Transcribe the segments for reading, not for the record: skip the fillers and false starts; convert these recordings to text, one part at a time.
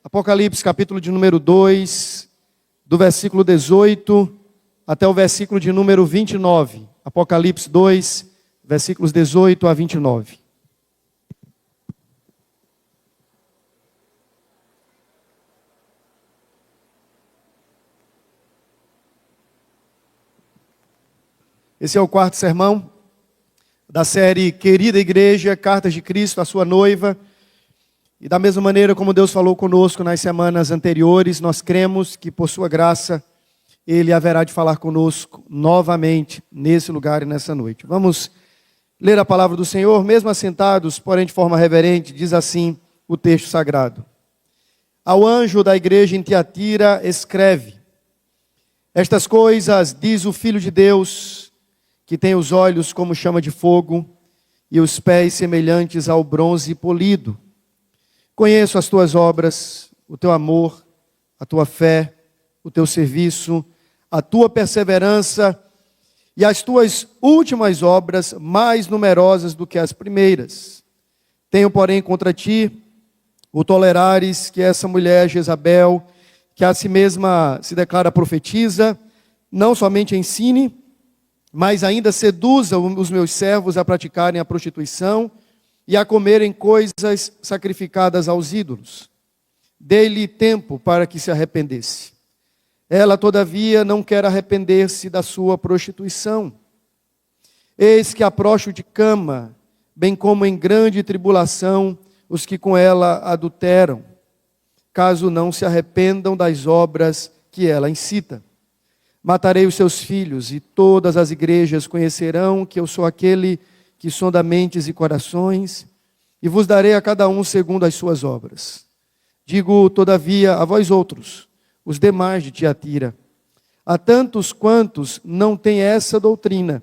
Apocalipse, capítulo de número 2, do versículo 18 até o versículo de número 29. Apocalipse 2, versículos 18 a 29. Esse é o quarto sermão da série Querida Igreja, Cartas de Cristo à sua noiva. E da mesma maneira como Deus falou conosco nas semanas anteriores, nós cremos que por sua graça, Ele haverá de falar conosco novamente nesse lugar e nessa noite. Vamos ler a palavra do Senhor, mesmo assentados, porém de forma reverente, diz assim o texto sagrado. Ao anjo da igreja em Tiatira escreve: estas coisas diz o Filho de Deus, que tem os olhos como chama de fogo e os pés semelhantes ao bronze polido. Conheço as tuas obras, o teu amor, a tua fé, o teu serviço, a tua perseverança e as tuas últimas obras mais numerosas do que as primeiras. Tenho, porém, contra ti o tolerares que essa mulher Jezabel, que a si mesma se declara profetisa, não somente ensine, mas ainda seduza os meus servos a praticarem a prostituição e a comerem coisas sacrificadas aos ídolos. Dei-lhe tempo para que se arrependesse. Ela, todavia, não quer arrepender-se da sua prostituição. Eis que apróximo de cama, bem como em grande tribulação, os que com ela adulteram, caso não se arrependam das obras que ela incita. Matarei os seus filhos, e todas as igrejas conhecerão que eu sou aquele que sonda mentes e corações, e vos darei a cada um segundo as suas obras. Digo, todavia, a vós outros, os demais de Tiatira, a tantos quantos não têm essa doutrina,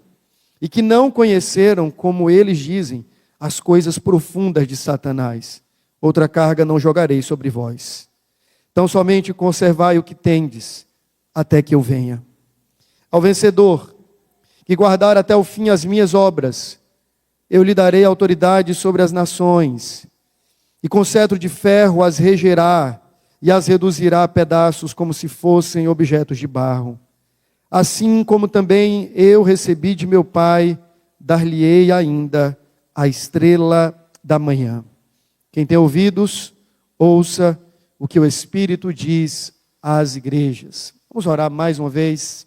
e que não conheceram, como eles dizem, as coisas profundas de Satanás, outra carga não jogarei sobre vós. Então somente conservai o que tendes, até que eu venha. Ao vencedor, que guardar até o fim as minhas obras, eu lhe darei autoridade sobre as nações, e com cetro de ferro as regerá, e as reduzirá a pedaços como se fossem objetos de barro. Assim como também eu recebi de meu Pai, dar-lhe-ei ainda a estrela da manhã. Quem tem ouvidos, ouça o que o Espírito diz às igrejas. Vamos orar mais uma vez.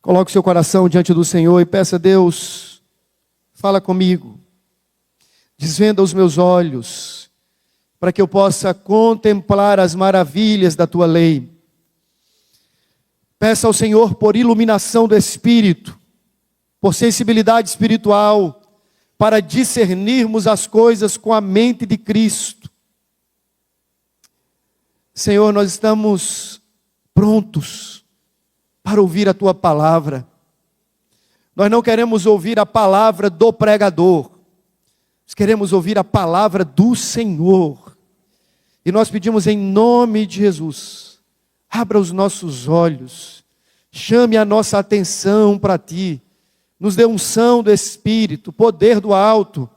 Coloque o seu coração diante do Senhor e peça a Deus, fala comigo, desvenda os meus olhos, para que eu possa contemplar as maravilhas da tua lei. Peça ao Senhor por iluminação do Espírito, por sensibilidade espiritual, para discernirmos as coisas com a mente de Cristo. Senhor, nós estamos prontos para ouvir a tua palavra. Nós não queremos ouvir a palavra do pregador, nós queremos ouvir a palavra do Senhor. E nós pedimos em nome de Jesus, abra os nossos olhos, chame a nossa atenção para ti, nos dê unção do Espírito, poder do alto,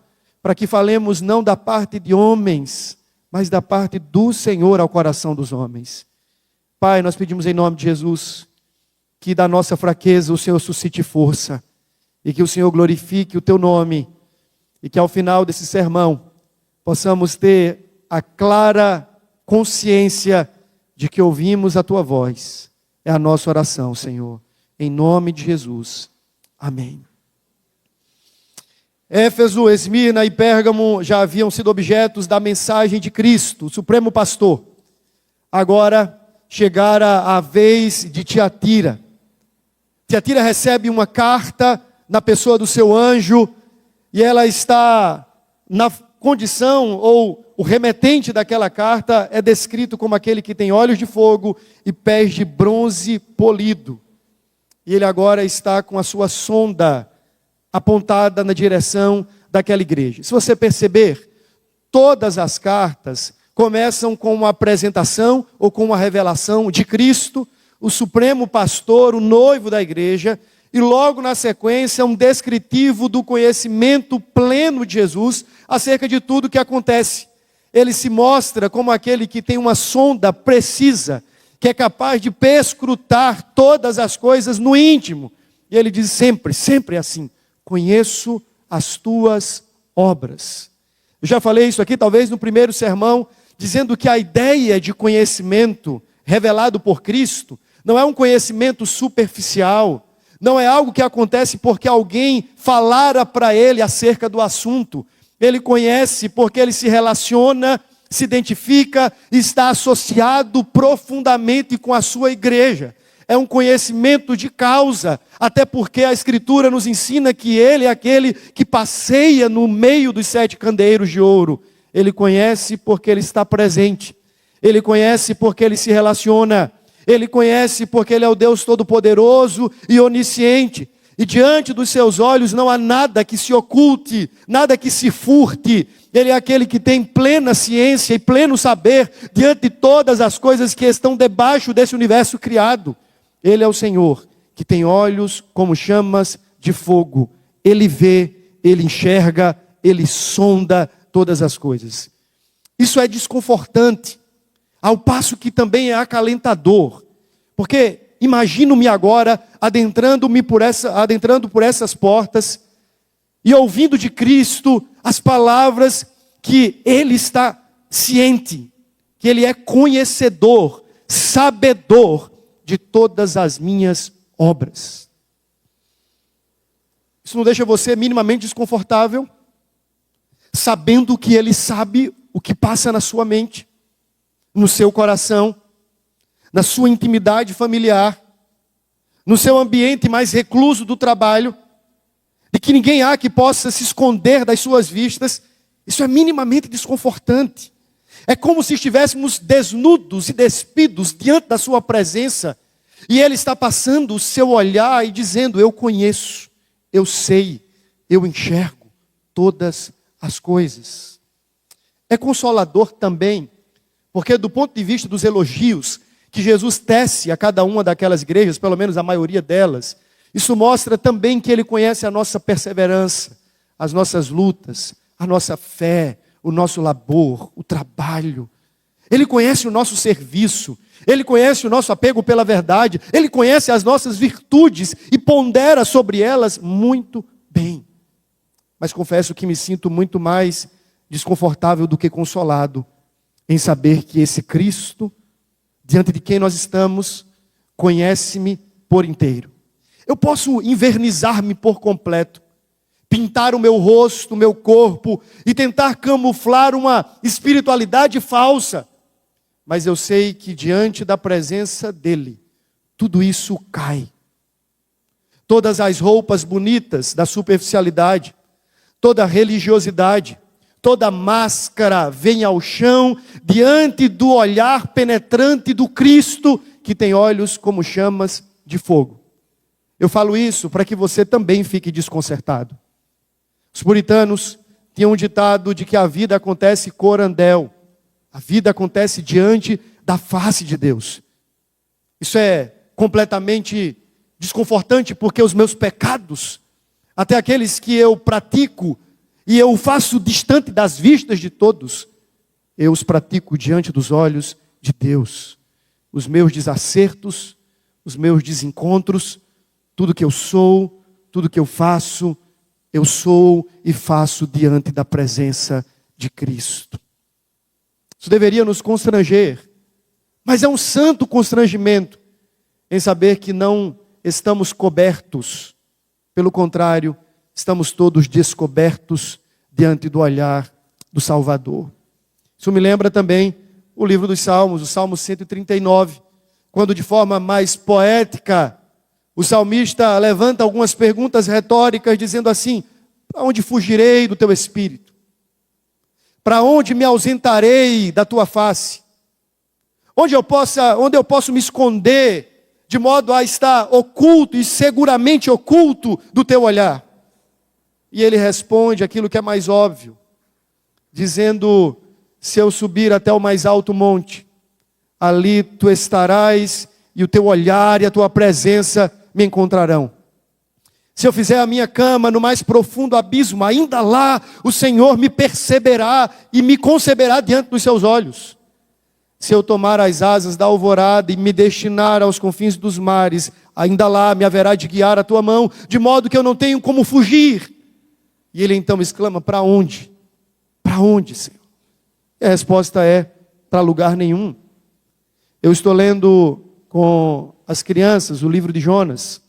para que falemos não da parte de homens, mas da parte do Senhor ao coração dos homens. Pai, nós pedimos em nome de Jesus, que da nossa fraqueza o Senhor suscite força, e que o Senhor glorifique o teu nome, e que ao final desse sermão, possamos ter a clara consciência de que ouvimos a tua voz. É a nossa oração, Senhor, em nome de Jesus. Amém. Éfeso, Esmirna e Pérgamo já haviam sido objetos da mensagem de Cristo, o Supremo Pastor. Agora chegara a vez de Tiatira. Tiatira recebe uma carta na pessoa do seu anjo, e ela está na condição, ou o remetente daquela carta é descrito como aquele que tem olhos de fogo e pés de bronze polido. E ele agora está com a sua sonda apontada na direção daquela igreja. Se você perceber, todas as cartas começam com uma apresentação ou com uma revelação de Cristo, o supremo pastor, o noivo da igreja, e logo na sequência um descritivo do conhecimento pleno de Jesus acerca de tudo o que acontece. Ele se mostra como aquele que tem uma sonda precisa, que é capaz de perscrutar todas as coisas no íntimo. E ele diz sempre, sempre assim: conheço as tuas obras. Eu já falei isso aqui, talvez no primeiro sermão, dizendo que a ideia de conhecimento revelado por Cristo não é um conhecimento superficial, não é algo que acontece porque alguém falara para ele acerca do assunto. Ele conhece porque ele se relaciona, se identifica, está associado profundamente com a sua igreja. É um conhecimento de causa, até porque a Escritura nos ensina que ele é aquele que passeia no meio dos 7 candeeiros de ouro. Ele conhece porque ele está presente. Ele conhece porque ele se relaciona. Ele conhece porque ele é o Deus Todo-Poderoso e onisciente. E diante dos seus olhos não há nada que se oculte, nada que se furte. Ele é aquele que tem plena ciência e pleno saber diante de todas as coisas que estão debaixo desse universo criado. Ele é o Senhor que tem olhos como chamas de fogo. Ele vê, ele enxerga, ele sonda todas as coisas. Isso é desconfortante, ao passo que também é acalentador. Porque imagino-me agora adentrando por essas portas e ouvindo de Cristo as palavras que Ele está ciente, que Ele é conhecedor, sabedor de todas as minhas obras. Isso não deixa você minimamente desconfortável? Sabendo que Ele sabe o que passa na sua mente, no seu coração, na sua intimidade familiar, no seu ambiente mais recluso do trabalho, de que ninguém há que possa se esconder das suas vistas. Isso é minimamente desconfortante. É como se estivéssemos desnudos e despidos diante da sua presença, e Ele está passando o seu olhar e dizendo: eu conheço, eu sei, eu enxergo todas as coisas. É consolador também, porque do ponto de vista dos elogios que Jesus tece a cada uma daquelas igrejas, pelo menos a maioria delas, isso mostra também que Ele conhece a nossa perseverança, as nossas lutas, a nossa fé, o nosso labor, o trabalho. Ele conhece o nosso serviço, Ele conhece o nosso apego pela verdade, Ele conhece as nossas virtudes e pondera sobre elas muito bem. Mas confesso que me sinto muito mais desconfortável do que consolado em saber que esse Cristo, diante de quem nós estamos, conhece-me por inteiro. Eu posso invernizar-me por completo, pintar o meu rosto, o meu corpo e tentar camuflar uma espiritualidade falsa. Mas eu sei que diante da presença dEle, tudo isso cai. Todas as roupas bonitas da superficialidade, toda a religiosidade, toda máscara vem ao chão diante do olhar penetrante do Cristo, que tem olhos como chamas de fogo. Eu falo isso para que você também fique desconcertado. Os puritanos tinham um ditado de que a vida acontece corandel. A vida acontece diante da face de Deus. Isso é completamente desconfortante, porque os meus pecados, até aqueles que eu pratico, e eu faço distante das vistas de todos, eu os pratico diante dos olhos de Deus. Os meus desacertos, os meus desencontros, tudo que eu sou, tudo que eu faço, eu sou e faço diante da presença de Cristo. Isso deveria nos constranger, mas é um santo constrangimento em saber que não estamos cobertos. Pelo contrário, estamos todos descobertos diante do olhar do Salvador. Isso me lembra também o livro dos Salmos, o Salmo 139, quando de forma mais poética, o salmista levanta algumas perguntas retóricas, dizendo assim: para onde fugirei do teu espírito? Para onde me ausentarei da tua face? Onde eu posso me esconder, de modo a estar oculto e seguramente oculto do teu olhar? E ele responde aquilo que é mais óbvio, dizendo: se eu subir até o mais alto monte, ali tu estarás, e o teu olhar e a tua presença me encontrarão. Se eu fizer a minha cama no mais profundo abismo, ainda lá o Senhor me perceberá e me conceberá diante dos seus olhos. Se eu tomar as asas da alvorada e me destinar aos confins dos mares, ainda lá me haverá de guiar a tua mão, de modo que eu não tenho como fugir. E ele então exclama: para onde? Para onde, Senhor? E a resposta é: para lugar nenhum. Eu estou lendo com as crianças o livro de Jonas.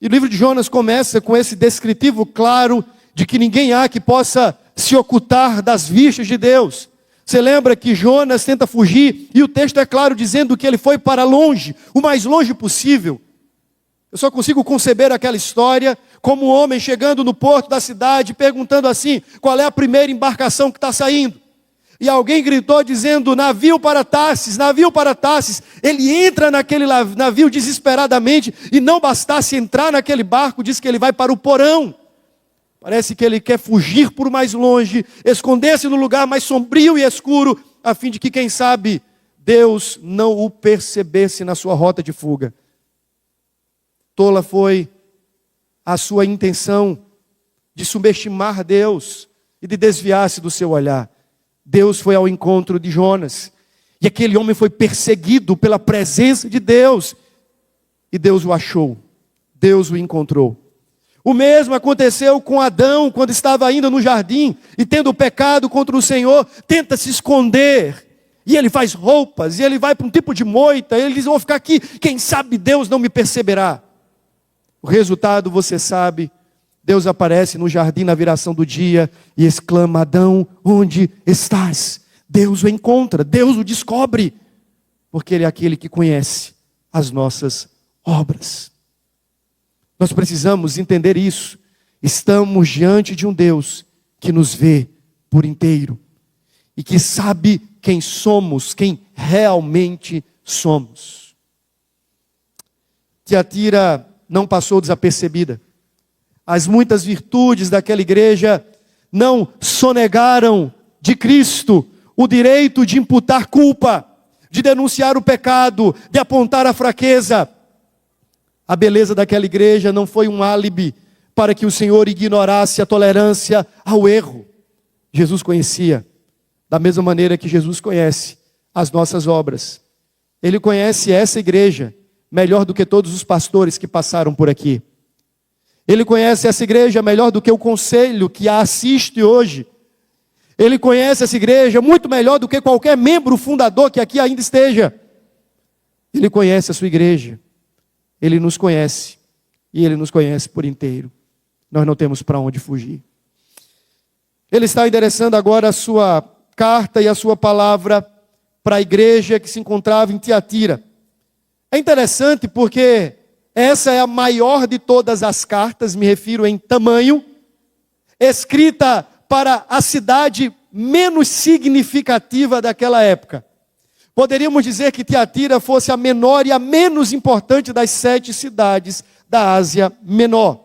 E o livro de Jonas começa com esse descritivo claro de que ninguém há que possa se ocultar das vistas de Deus. Você lembra que Jonas tenta fugir e o texto é claro dizendo que ele foi para longe, o mais longe possível. Eu só consigo conceber aquela história como um homem chegando no porto da cidade, perguntando assim: qual é a primeira embarcação que está saindo? E alguém gritou dizendo: navio para Tarsis, navio para Tarsis. Ele entra naquele navio desesperadamente, e não bastasse entrar naquele barco, diz que ele vai para o porão. Parece que ele quer fugir por mais longe, esconder-se no lugar mais sombrio e escuro, a fim de que, quem sabe, Deus não o percebesse na sua rota de fuga. Tola foi a sua intenção de subestimar Deus e de desviar-se do seu olhar. Deus foi ao encontro de Jonas, e aquele homem foi perseguido pela presença de Deus, e Deus o achou, Deus o encontrou. O mesmo aconteceu com Adão, quando estava ainda no jardim, e tendo pecado contra o Senhor, tenta se esconder, e ele faz roupas, e ele vai para um tipo de moita, e ele diz: vou ficar aqui, quem sabe Deus não me perceberá. O resultado você sabe. Deus aparece no jardim na viração do dia e exclama: Adão, onde estás? Deus o encontra, Deus o descobre, porque Ele é aquele que conhece as nossas obras. Nós precisamos entender isso. Estamos diante de um Deus que nos vê por inteiro e que sabe quem somos, quem realmente somos. Tiatira não passou desapercebida. As muitas virtudes daquela igreja não sonegaram de Cristo o direito de imputar culpa, de denunciar o pecado, de apontar a fraqueza. A beleza daquela igreja não foi um álibi para que o Senhor ignorasse a tolerância ao erro. Jesus conhecia, da mesma maneira que Jesus conhece as nossas obras. Ele conhece essa igreja melhor do que todos os pastores que passaram por aqui. Ele conhece essa igreja melhor do que o conselho que a assiste hoje. Ele conhece essa igreja muito melhor do que qualquer membro fundador que aqui ainda esteja. Ele conhece a sua igreja. Ele nos conhece. E Ele nos conhece por inteiro. Nós não temos para onde fugir. Ele está endereçando agora a sua carta e a sua palavra para a igreja que se encontrava em Tiatira. É interessante porque essa é a maior de todas as cartas, me refiro em tamanho, escrita para a cidade menos significativa daquela época. Poderíamos dizer que Tiatira fosse a menor e a menos importante das 7 cidades da Ásia Menor.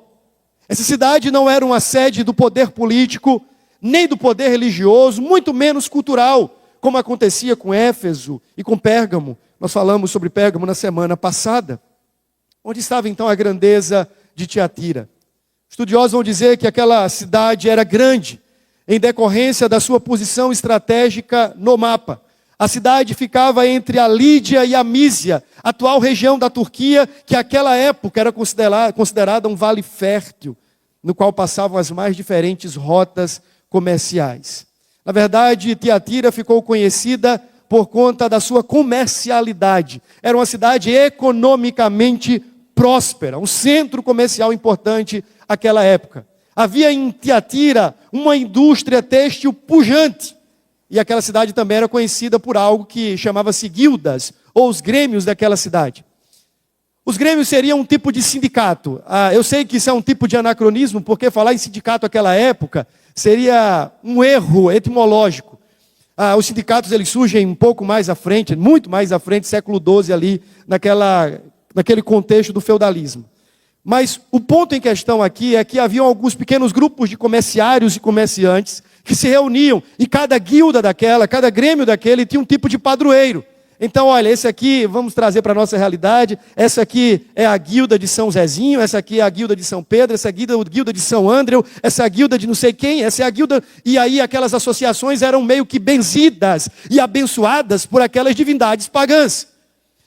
Essa cidade não era uma sede do poder político, nem do poder religioso, muito menos cultural, como acontecia com Éfeso e com Pérgamo. Nós falamos sobre Pérgamo na semana passada. Onde estava então a grandeza de Tiatira? Estudiosos vão dizer que aquela cidade era grande, em decorrência da sua posição estratégica no mapa. A cidade ficava entre a Lídia e a Mísia, atual região da Turquia, que naquela época era considerada um vale fértil, no qual passavam as mais diferentes rotas comerciais. Na verdade, Tiatira ficou conhecida por conta da sua comercialidade. Era uma cidade economicamente próspera, um centro comercial importante naquela época. Havia em Tiatira uma indústria têxtil pujante. E aquela cidade também era conhecida por algo que chamava-se guildas, ou os grêmios daquela cidade. Os grêmios seriam um tipo de sindicato. Eu sei que isso é um tipo de anacronismo, porque falar em sindicato naquela época seria um erro etimológico. Os sindicatos eles surgem um pouco mais à frente, muito mais à frente, século XII ali, naquele contexto do feudalismo. Mas o ponto em questão aqui é que haviam alguns pequenos grupos de comerciários e comerciantes que se reuniam, e cada guilda daquela, cada grêmio daquele tinha um tipo de padroeiro. Então, olha, esse aqui, vamos trazer para a nossa realidade, essa aqui é a guilda de São Zezinho, essa aqui é a guilda de São Pedro, essa aqui é a guilda de São Andreu, essa é a guilda de não sei quem, essa é a guilda... E aí aquelas associações eram meio que benzidas e abençoadas por aquelas divindades pagãs.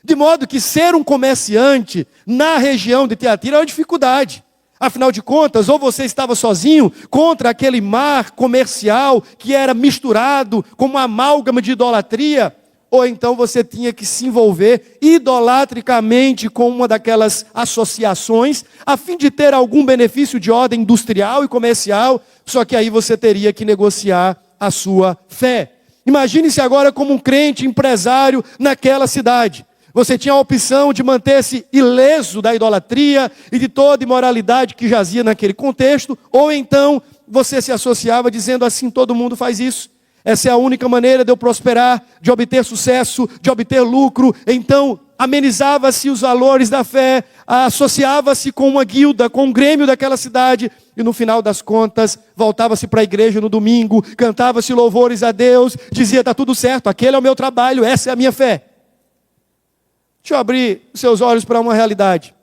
De modo que ser um comerciante na região de Tiatira é uma dificuldade. Afinal de contas, ou você estava sozinho contra aquele mar comercial que era misturado com uma amálgama de idolatria, ou então você tinha que se envolver idolatricamente com uma daquelas associações, a fim de ter algum benefício de ordem industrial e comercial, só que aí você teria que negociar a sua fé. Imagine-se agora como um crente empresário naquela cidade. Você tinha a opção de manter-se ileso da idolatria e de toda imoralidade que jazia naquele contexto, ou então você se associava dizendo assim, todo mundo faz isso. Essa é a única maneira de eu prosperar, de obter sucesso, de obter lucro. Então, amenizava-se os valores da fé, associava-se com uma guilda, com um grêmio daquela cidade, e no final das contas, voltava-se para a igreja no domingo, cantava-se louvores a Deus, dizia, está tudo certo, aquele é o meu trabalho, essa é a minha fé. Deixa eu abrir os seus olhos para uma realidade.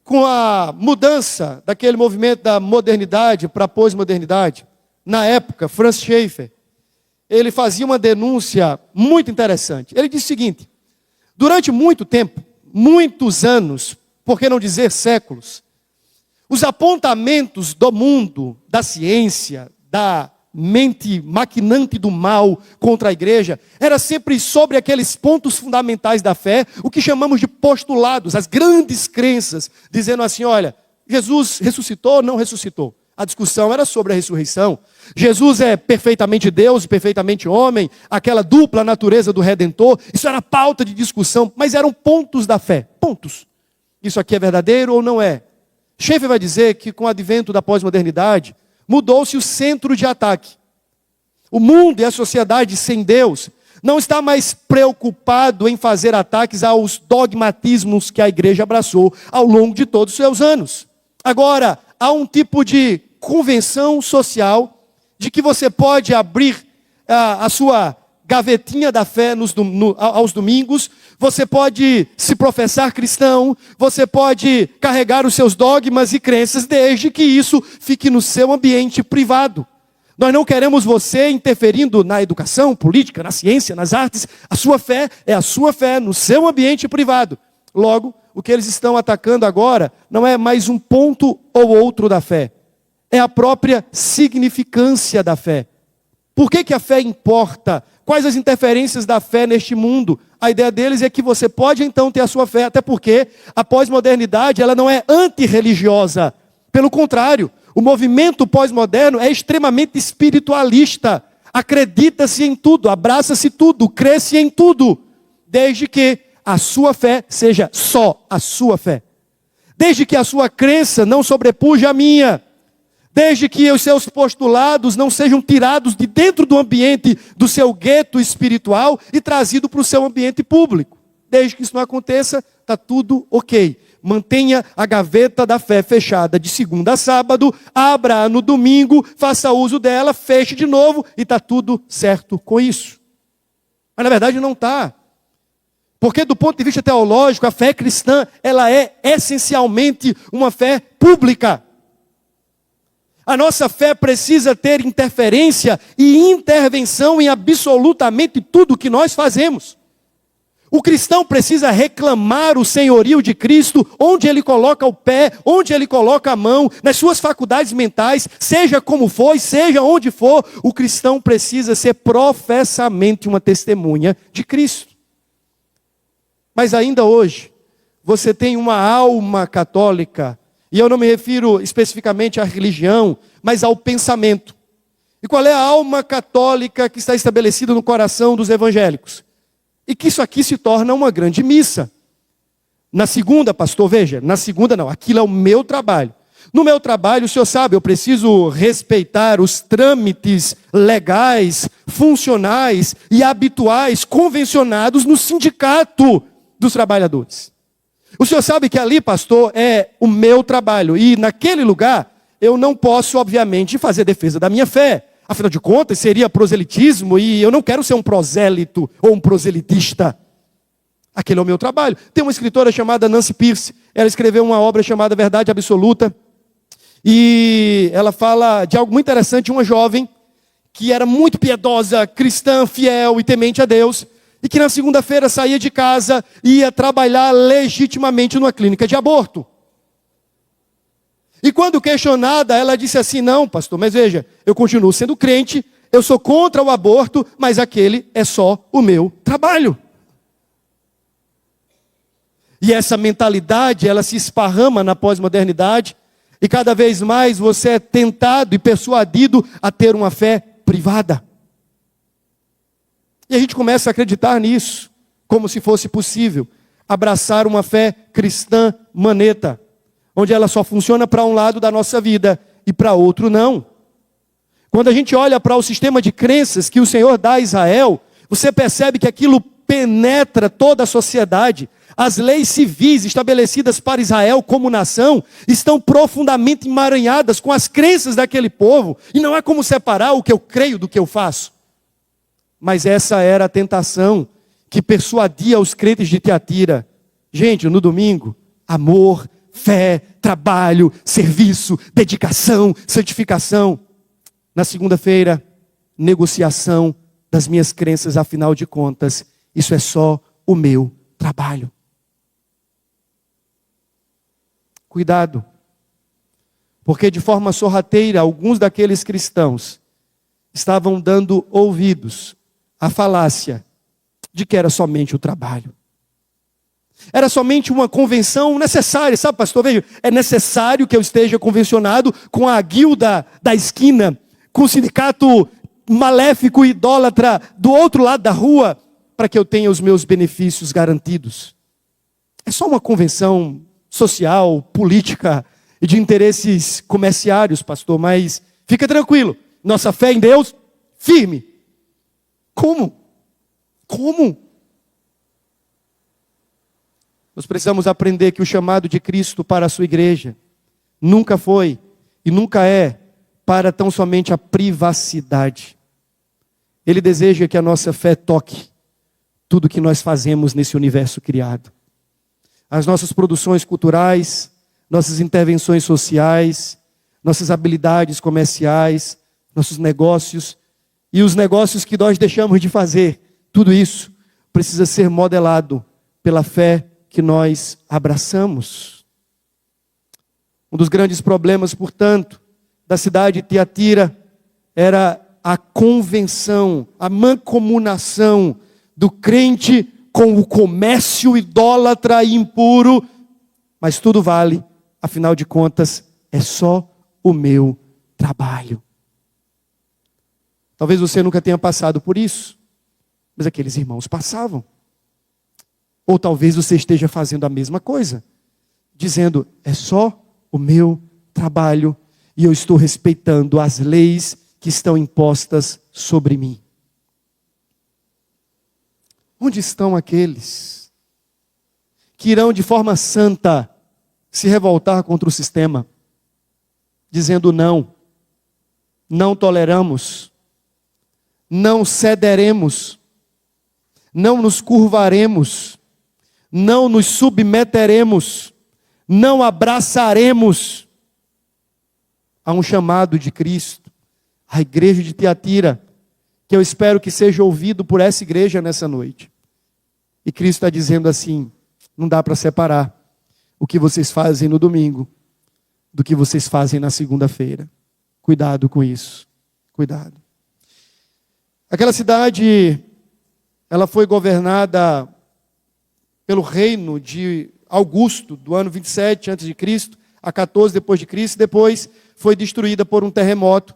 Com a mudança daquele movimento da modernidade para a pós-modernidade, na época, Franz Schaeffer, ele fazia uma denúncia muito interessante. Ele disse o seguinte, durante muito tempo, muitos anos, por que não dizer séculos, os apontamentos do mundo, da ciência, da mente maquinante do mal contra a igreja, era sempre sobre aqueles pontos fundamentais da fé, o que chamamos de postulados, as grandes crenças, dizendo assim, olha, Jesus ressuscitou ou não ressuscitou? A discussão era sobre a ressurreição. Jesus é perfeitamente Deus e perfeitamente homem, aquela dupla natureza do Redentor, isso era pauta de discussão, mas eram pontos da fé, pontos. Isso aqui é verdadeiro ou não é? Schaeffer vai dizer que com o advento da pós-modernidade, mudou-se o centro de ataque. O mundo e a sociedade sem Deus não está mais preocupado em fazer ataques aos dogmatismos que a igreja abraçou ao longo de todos os seus anos. Agora, há um tipo de convenção social de que você pode abrir a sua gavetinha da fé aos domingos, você pode se professar cristão, você pode carregar os seus dogmas e crenças, desde que isso fique no seu ambiente privado. Nós não queremos você interferindo na educação, política, na ciência, nas artes. A sua fé é a sua fé no seu ambiente privado. Logo, o que eles estão atacando agora não é mais um ponto ou outro da fé. É a própria significância da fé. Por que a fé importa? Quais as interferências da fé neste mundo? A ideia deles é que você pode então ter a sua fé, até porque a pós-modernidade ela não é antirreligiosa. Pelo contrário, o movimento pós-moderno é extremamente espiritualista. Acredita-se em tudo, abraça-se tudo, crê-se em tudo, desde que a sua fé seja só a sua fé. Desde que a sua crença não sobrepuja a minha. Desde que os seus postulados não sejam tirados de dentro do ambiente do seu gueto espiritual e trazido para o seu ambiente público. Desde que isso não aconteça, está tudo ok. Mantenha a gaveta da fé fechada de segunda a sábado, abra no domingo, faça uso dela, feche de novo e está tudo certo com isso. Mas na verdade não está. Porque do ponto de vista teológico, a fé cristã, ela é essencialmente uma fé pública. A nossa fé precisa ter interferência e intervenção em absolutamente tudo que nós fazemos. O cristão precisa reclamar o senhorio de Cristo, onde ele coloca o pé, onde ele coloca a mão, nas suas faculdades mentais, seja como for, seja onde for, o cristão precisa ser professamente uma testemunha de Cristo. Mas ainda hoje, você tem uma alma católica, e eu não me refiro especificamente à religião, mas ao pensamento. E qual é a alma católica que está estabelecida no coração dos evangélicos? E que isso aqui se torna uma grande missa. Na segunda, pastor, veja, na segunda não, aquilo é o meu trabalho. No meu trabalho, o senhor sabe, eu preciso respeitar os trâmites legais, funcionais e habituais, convencionados no sindicato dos trabalhadores. O senhor sabe que ali, pastor, é o meu trabalho. E naquele lugar, eu não posso, obviamente, fazer defesa da minha fé. Afinal de contas, seria proselitismo e eu não quero ser um prosélito ou um proselitista. Aquele é o meu trabalho. Tem uma escritora chamada Nancy Pierce. Ela escreveu uma obra chamada Verdade Absoluta. E ela fala de algo muito interessante, uma jovem que era muito piedosa, cristã, fiel e temente a Deus, e que na segunda-feira saía de casa e ia trabalhar legitimamente numa clínica de aborto. E quando questionada, ela disse assim: não, pastor, mas veja, eu continuo sendo crente, eu sou contra o aborto, mas aquele é só o meu trabalho. E essa mentalidade, ela se esparrama na pós-modernidade, e cada vez mais você é tentado e persuadido a ter uma fé privada. E a gente começa a acreditar nisso, como se fosse possível abraçar uma fé cristã maneta, onde ela só funciona para um lado da nossa vida e para outro não. Quando a gente olha para o sistema de crenças que o Senhor dá a Israel, você percebe que aquilo penetra toda a sociedade. As leis civis estabelecidas para Israel como nação estão profundamente emaranhadas com as crenças daquele povo, e não há como separar o que eu creio do que eu faço. Mas essa era a tentação que persuadia os crentes de Tiatira. Gente, no domingo, amor, fé, trabalho, serviço, dedicação, santificação. Na segunda-feira, negociação das minhas crenças, afinal de contas, isso é só o meu trabalho. Cuidado, porque de forma sorrateira, alguns daqueles cristãos estavam dando ouvidos à falácia de que era somente o trabalho. Era somente uma convenção necessária, sabe, pastor? Veja, é necessário que eu esteja convencionado com a guilda da esquina, com o sindicato maléfico e idólatra do outro lado da rua, para que eu tenha os meus benefícios garantidos. É só uma convenção social, política e de interesses comerciários, pastor, mas fica tranquilo, nossa fé em Deus, firme. Como? Nós precisamos aprender que o chamado de Cristo para a sua igreja nunca foi e nunca é para tão somente a privacidade. Ele deseja que a nossa fé toque tudo que nós fazemos nesse universo criado. As nossas produções culturais, nossas intervenções sociais, nossas habilidades comerciais, nossos negócios e os negócios que nós deixamos de fazer, tudo isso precisa ser modelado pela fé que nós abraçamos. Um dos grandes problemas, portanto, da cidade de Tiatira era a convenção, a mancomunação do crente com o comércio idólatra e impuro, mas tudo vale, afinal de contas, é só o meu trabalho. Talvez você nunca tenha passado por isso, mas aqueles irmãos passavam. Ou talvez você esteja fazendo a mesma coisa, dizendo, é só o meu trabalho e eu estou respeitando as leis que estão impostas sobre mim. Onde estão aqueles que irão de forma santa se revoltar contra o sistema, dizendo não toleramos, não cederemos, não nos curvaremos, não nos submeteremos, não abraçaremos a um chamado de Cristo, a igreja de Tiatira, que eu espero que seja ouvido por essa igreja nessa noite. E Cristo está dizendo assim, não dá para separar o que vocês fazem no domingo do que vocês fazem na segunda-feira. Cuidado com isso, cuidado. Aquela cidade, ela foi governada pelo reino de Augusto, do ano 27 a.C., a 14 depois de Cristo, depois foi destruída por um terremoto.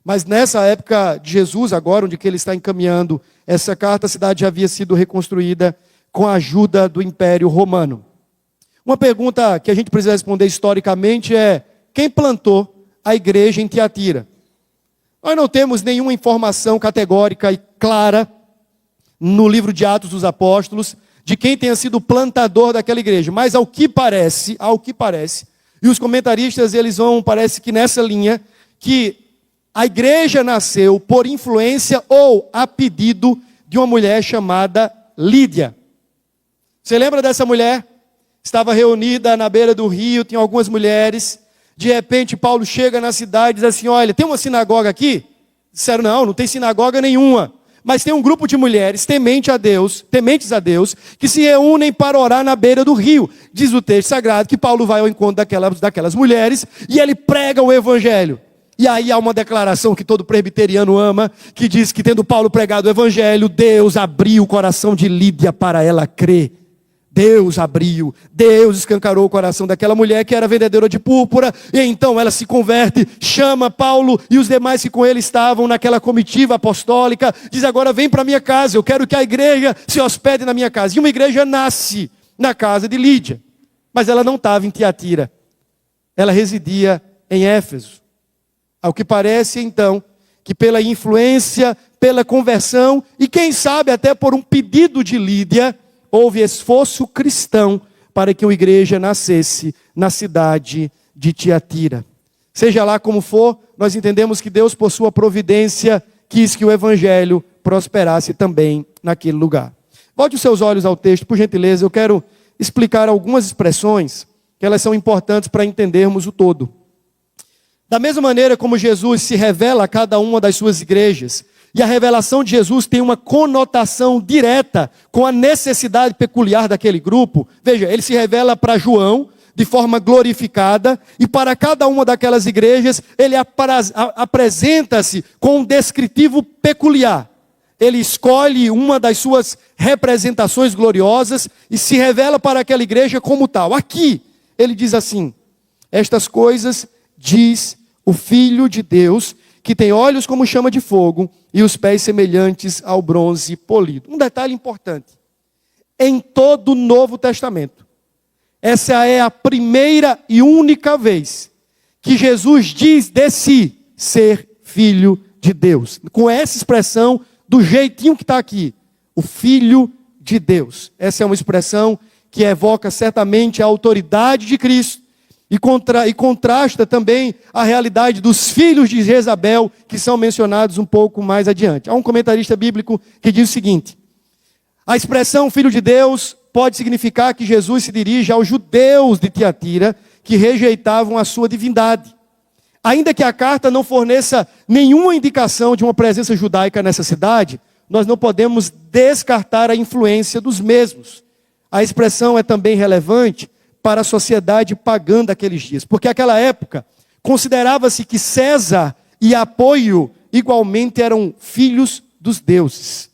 Mas nessa época de Jesus, agora, onde que ele está encaminhando essa carta, a cidade já havia sido reconstruída com a ajuda do Império Romano. Uma pergunta que a gente precisa responder historicamente é, quem plantou a igreja em Tiatira? Nós não temos nenhuma informação categórica e clara no livro de Atos dos Apóstolos de quem tenha sido o plantador daquela igreja, mas ao que parece, e os comentaristas, eles vão, parece que nessa linha, que A igreja nasceu por influência ou a pedido de uma mulher chamada Lídia. Você lembra dessa mulher? Estava reunida na beira do rio, tinha algumas mulheres. De repente, Paulo chega na cidade e diz assim, olha, tem uma sinagoga aqui? Disseram, não tem sinagoga nenhuma. Mas tem um grupo de mulheres tementes a Deus, que se reúnem para orar na beira do rio. Diz o texto sagrado que Paulo vai ao encontro daquelas mulheres e ele prega o evangelho. E aí há uma declaração que todo presbiteriano ama, que diz que tendo Paulo pregado o evangelho, Deus abriu o coração de Lídia para ela crer. Deus escancarou o coração daquela mulher que era vendedora de púrpura, e então ela se converte, chama Paulo e os demais que com ele estavam naquela comitiva apostólica, diz agora vem para a minha casa, eu quero que a igreja se hospede na minha casa. E uma igreja nasce na casa de Lídia, mas ela não estava em Tiatira, ela residia em Éfeso. Ao que parece então, que pela influência, pela conversão, e quem sabe até por um pedido de Lídia, houve esforço cristão para que uma igreja nascesse na cidade de Tiatira. Seja lá como for, nós entendemos que Deus, por sua providência, quis que o evangelho prosperasse também naquele lugar. Volte os seus olhos ao texto, por gentileza. Eu quero explicar algumas expressões que elas são importantes para entendermos o todo. Da mesma maneira como Jesus se revela a cada uma das suas igrejas, e a revelação de Jesus tem uma conotação direta com a necessidade peculiar daquele grupo. Veja, ele se revela para João de forma glorificada, e para cada uma daquelas igrejas, ele apresenta-se com um descritivo peculiar. Ele escolhe uma das suas representações gloriosas e se revela para aquela igreja como tal. Aqui, ele diz assim, estas coisas diz o Filho de Deus, que tem olhos como chama de fogo e os pés semelhantes ao bronze polido. Um detalhe importante. Em todo o Novo Testamento, essa é a primeira e única vez que Jesus diz de si ser Filho de Deus. Com essa expressão, do jeitinho que está aqui. O Filho de Deus. Essa é uma expressão que evoca certamente a autoridade de Cristo. E contrasta também a realidade dos filhos de Jezabel, que são mencionados um pouco mais adiante. Há um comentarista bíblico que diz o seguinte: a expressão Filho de Deus pode significar que Jesus se dirige aos judeus de Tiatira, que rejeitavam a sua divindade. Ainda que a carta não forneça nenhuma indicação de uma presença judaica nessa cidade, nós não podemos descartar a influência dos mesmos. A expressão é também relevante para a sociedade pagã daqueles dias. Porque naquela época, considerava-se que César e Apoio igualmente eram filhos dos deuses.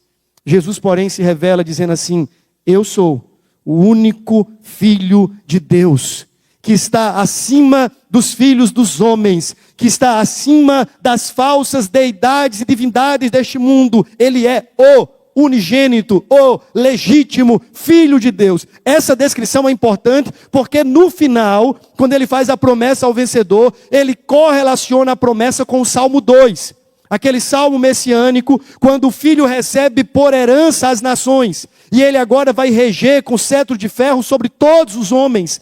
Jesus, porém, se revela dizendo assim, eu sou o único Filho de Deus, que está acima dos filhos dos homens, que está acima das falsas deidades e divindades deste mundo. Ele é o unigênito, o legítimo Filho de Deus. Essa descrição é importante porque no final, quando ele faz a promessa ao vencedor, ele correlaciona a promessa com o Salmo 2. Aquele salmo messiânico, quando o Filho recebe por herança as nações, e ele agora vai reger com cetro de ferro sobre todos os homens,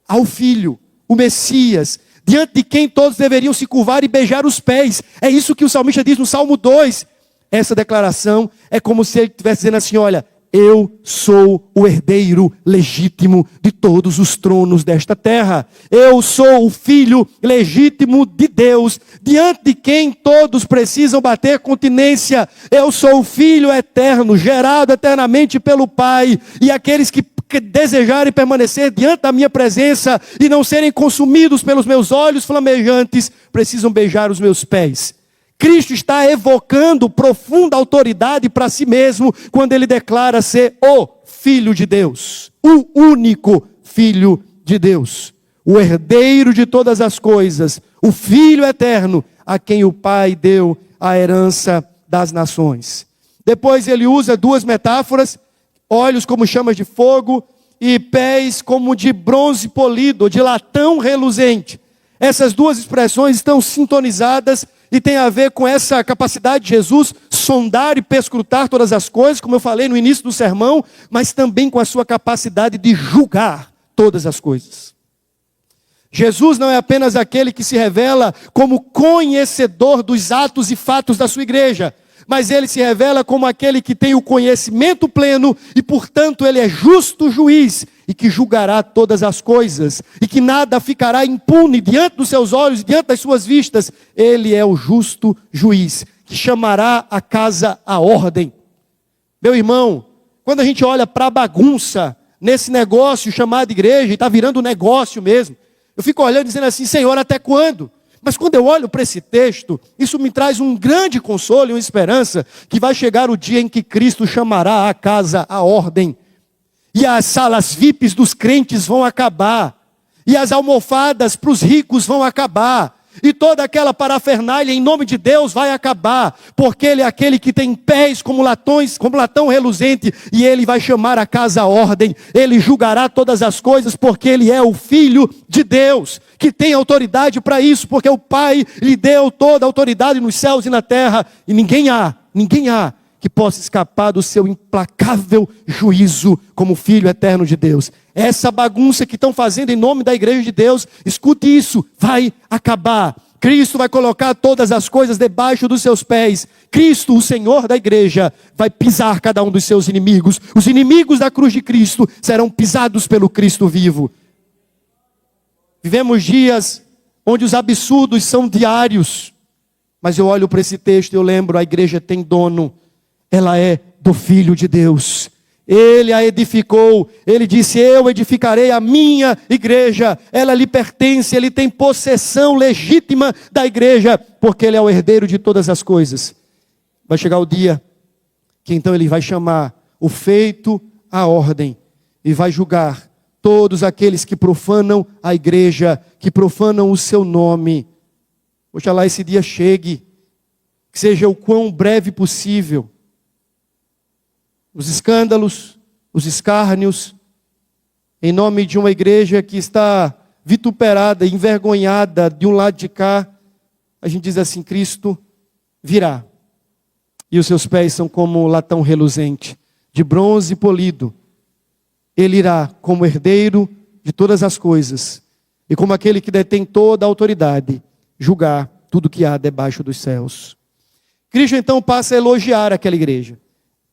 ao Filho, o Messias, diante de quem todos deveriam se curvar e beijar os pés. É isso que o salmista diz no Salmo 2. Essa declaração é como se ele estivesse dizendo assim, olha, eu sou o herdeiro legítimo de todos os tronos desta terra. Eu sou o filho legítimo de Deus, diante de quem todos precisam bater continência. Eu sou o Filho eterno, gerado eternamente pelo Pai, e aqueles que desejarem permanecer diante da minha presença e não serem consumidos pelos meus olhos flamejantes, precisam beijar os meus pés. Cristo está evocando profunda autoridade para si mesmo quando ele declara ser o Filho de Deus, o único Filho de Deus, o herdeiro de todas as coisas, o Filho eterno, a quem o Pai deu a herança das nações. Depois ele usa duas metáforas, olhos como chamas de fogo e pés como de bronze polido, de latão reluzente. Essas duas expressões estão sintonizadas e tem a ver com essa capacidade de Jesus sondar e perscrutar todas as coisas, como eu falei no início do sermão, mas também com a sua capacidade de julgar todas as coisas. Jesus não é apenas aquele que se revela como conhecedor dos atos e fatos da sua igreja, mas ele se revela como aquele que tem o conhecimento pleno e, portanto, ele é justo juiz e que julgará todas as coisas e que nada ficará impune diante dos seus olhos, diante das suas vistas. Ele é o justo juiz que chamará a casa à ordem. Meu irmão, quando a gente olha para a bagunça nesse negócio chamado igreja, e está virando um negócio mesmo, eu fico olhando dizendo assim, Senhor, até quando? Mas quando eu olho para esse texto, isso me traz um grande consolo e uma esperança que vai chegar o dia em que Cristo chamará a casa à ordem. E as salas VIPs dos crentes vão acabar. E as almofadas para os ricos vão acabar. E toda aquela parafernália em nome de Deus vai acabar. Porque Ele é aquele que tem pés como latão reluzente. E Ele vai chamar a casa à ordem. Ele julgará todas as coisas porque Ele é o Filho de Deus. Que tem autoridade para isso. Porque o Pai lhe deu toda a autoridade nos céus e na terra. E ninguém há que possa escapar do seu implacável juízo como Filho eterno de Deus. Essa bagunça que estão fazendo em nome da igreja de Deus, escute isso, vai acabar. Cristo vai colocar todas as coisas debaixo dos seus pés. Cristo, o Senhor da igreja, vai pisar cada um dos seus inimigos. Os inimigos da cruz de Cristo serão pisados pelo Cristo vivo. Vivemos dias onde os absurdos são diários. Mas eu olho para esse texto e eu lembro, a igreja tem dono. Ela é do Filho de Deus. Ele a edificou. Ele disse, eu edificarei a minha igreja. Ela lhe pertence, ele tem possessão legítima da igreja, porque ele é o herdeiro de todas as coisas. Vai chegar o dia que então ele vai chamar o feito à ordem e vai julgar todos aqueles que profanam a igreja, que profanam o seu nome. Oxalá esse dia chegue, que seja o quão breve possível. Os escândalos, os escárnios, em nome de uma igreja que está vituperada, envergonhada de um lado de cá, a gente diz assim, Cristo virá. E os seus pés são como latão reluzente, de bronze polido. Ele irá como herdeiro de todas as coisas, e como aquele que detém toda a autoridade, julgar tudo que há debaixo dos céus. Cristo então passa a elogiar aquela igreja.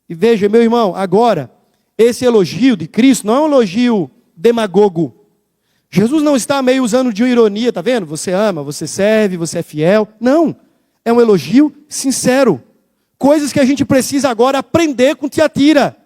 E veja, meu irmão, agora, esse elogio de Cristo não é um elogio demagogo. Jesus não está meio usando de uma ironia, tá vendo? Você ama, você serve, você é fiel. Não, é um elogio sincero. Coisas que a gente precisa agora aprender com Tiatira.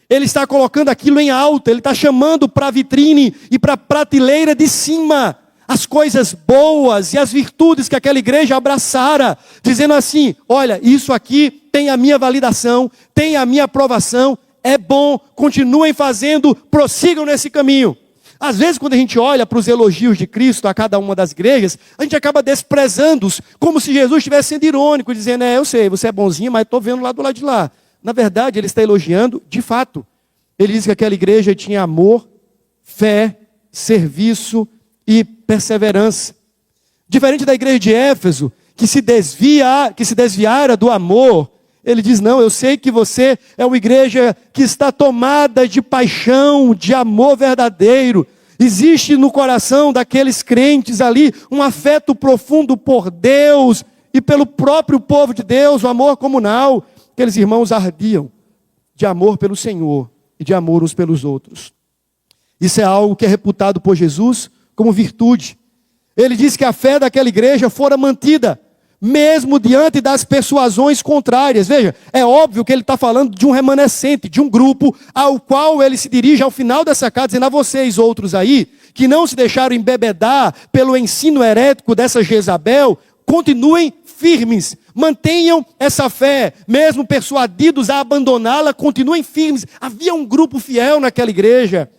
Ele está colocando aquilo em alta, ele está chamando para a vitrine e para a prateleira de cima as coisas boas e as virtudes que aquela igreja abraçara, dizendo assim, olha, isso aqui tem a minha validação, tem a minha aprovação, é bom, continuem fazendo, prossigam nesse caminho. Às vezes quando a gente olha para os elogios de Cristo a cada uma das igrejas, a gente acaba desprezando-os, como se Jesus estivesse sendo irônico, dizendo, eu sei, você é bonzinho, mas estou vendo lá do lado de lá. Na verdade, ele está elogiando de fato. Ele diz que aquela igreja tinha amor, fé, serviço e perseverança. Diferente da igreja de Éfeso, que se desviara do amor, ele diz, não, eu sei que você é uma igreja que está tomada de paixão, de amor verdadeiro. Existe no coração daqueles crentes ali um afeto profundo por Deus e pelo próprio povo de Deus, o amor comunal. Aqueles irmãos ardiam de amor pelo Senhor e de amor uns pelos outros. Isso é algo que é reputado por Jesus como virtude. Ele diz que a fé daquela igreja fora mantida, mesmo diante das persuasões contrárias. Veja, é óbvio que ele está falando de um remanescente, de um grupo ao qual ele se dirige ao final dessa carta, dizendo a vocês outros aí, que não se deixaram embebedar pelo ensino herético dessa Jezabel, continuem firmes, mantenham essa fé, mesmo persuadidos a abandoná-la, continuem firmes. Havia um grupo fiel naquela igreja.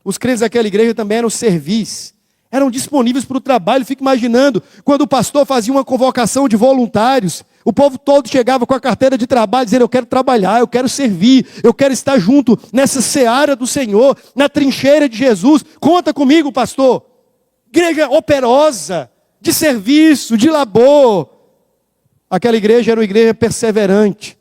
Os crentes daquela igreja também eram servis, eram disponíveis para o trabalho. Fico imaginando, quando o pastor fazia uma convocação de voluntários, o povo todo chegava com a carteira de trabalho, dizendo, eu quero trabalhar, eu quero servir, eu quero estar junto nessa seara do Senhor, na trincheira de Jesus. Conta comigo, pastor. Igreja operosa, de serviço, de labor. Aquela igreja era uma igreja perseverante.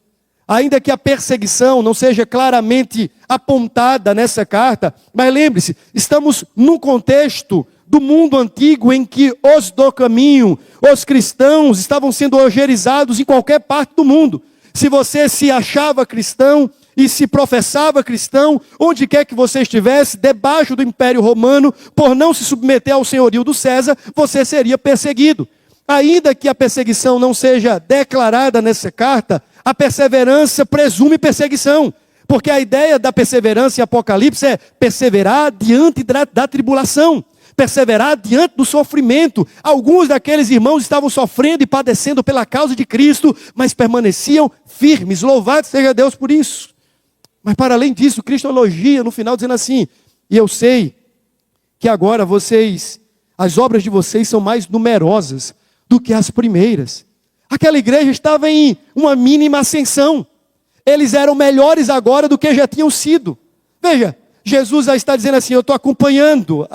Ainda que a perseguição não seja claramente apontada nessa carta, mas lembre-se, estamos num contexto do mundo antigo em que os do caminho, os cristãos, estavam sendo evangelizados em qualquer parte do mundo. Se você se achava cristão e se professava cristão, onde quer que você estivesse, debaixo do Império Romano, por não se submeter ao senhorio do César, você seria perseguido. Ainda que a perseguição não seja declarada nessa carta, a perseverança presume perseguição. Porque a ideia da perseverança em Apocalipse é perseverar diante da tribulação, perseverar diante do sofrimento. Alguns daqueles irmãos estavam sofrendo e padecendo pela causa de Cristo, mas permaneciam firmes. Louvado seja Deus por isso. Mas para além disso, Cristo elogia no final dizendo assim: e eu sei que agora as obras de vocês são mais numerosas do que as primeiras. Aquela igreja estava em uma mínima ascensão. Eles eram melhores agora do que já tinham sido. Veja, Jesus já está dizendo assim: eu estou acompanhando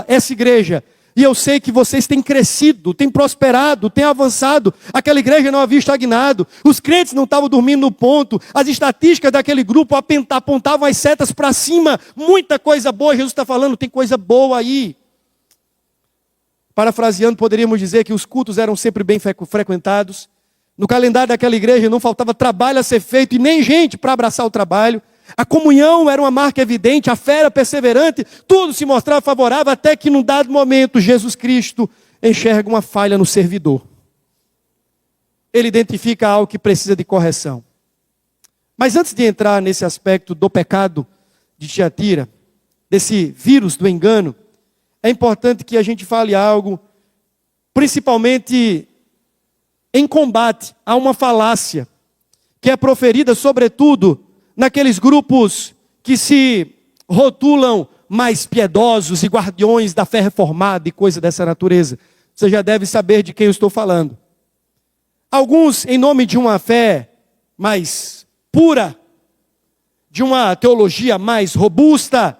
essa igreja, e eu sei que vocês têm crescido, têm prosperado, têm avançado. Aquela igreja não havia estagnado, os crentes não estavam dormindo no ponto, as estatísticas daquele grupo apontavam as setas para cima. Muita coisa boa, Jesus está falando, tem coisa boa aí. Parafraseando, poderíamos dizer que os cultos eram sempre bem frequentados. No calendário daquela igreja não faltava trabalho a ser feito e nem gente para abraçar o trabalho. A comunhão era uma marca evidente, a fé era perseverante, tudo se mostrava favorável, até que num dado momento Jesus Cristo enxerga uma falha no servidor. Ele identifica algo que precisa de correção. Mas antes de entrar nesse aspecto do pecado de Tiatira, desse vírus do engano, é importante que a gente fale algo, principalmente em combate a uma falácia, que é proferida sobretudo naqueles grupos que se rotulam mais piedosos e guardiões da fé reformada e coisa dessa natureza. Você já deve saber de quem eu estou falando. Alguns, em nome de uma fé mais pura, de uma teologia mais robusta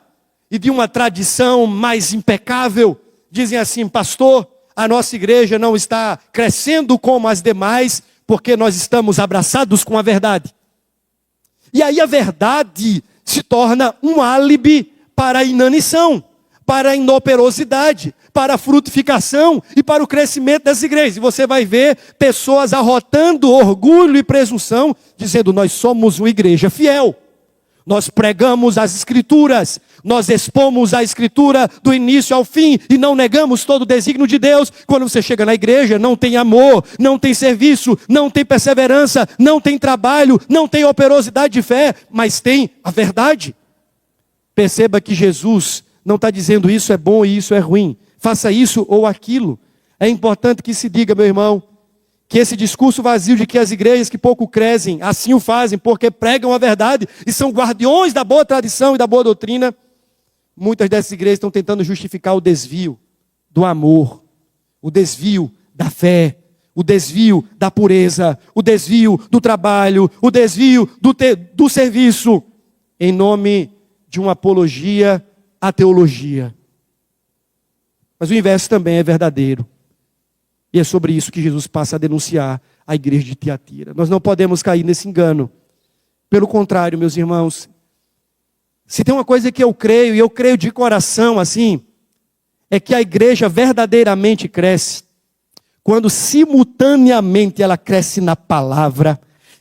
e de uma tradição mais impecável, dizem assim: pastor, a nossa igreja não está crescendo como as demais, porque nós estamos abraçados com a verdade. E aí a verdade se torna um álibi para a inanição, para a inoperosidade, para a frutificação e para o crescimento das igrejas. E você vai ver pessoas arrotando orgulho e presunção, dizendo: nós somos uma igreja fiel. Nós pregamos as escrituras, nós expomos a escritura do início ao fim e não negamos todo o desígnio de Deus. Quando você chega na igreja, não tem amor, não tem serviço, não tem perseverança, não tem trabalho, não tem operosidade de fé, mas tem a verdade. Perceba que Jesus não está dizendo isso é bom e isso é ruim, faça isso ou aquilo. É importante que se diga, meu irmão, que esse discurso vazio de que as igrejas que pouco crescem, assim o fazem, porque pregam a verdade e são guardiões da boa tradição e da boa doutrina. Muitas dessas igrejas estão tentando justificar o desvio do amor, o desvio da fé, o desvio da pureza, o desvio do trabalho, o desvio do serviço, em nome de uma apologia à teologia. Mas o inverso também é verdadeiro. E é sobre isso que Jesus passa a denunciar a igreja de Tiatira. Nós não podemos cair nesse engano. Pelo contrário, meus irmãos, se tem uma coisa que eu creio, e eu creio de coração assim, é que a igreja verdadeiramente cresce quando simultaneamente ela cresce na palavra,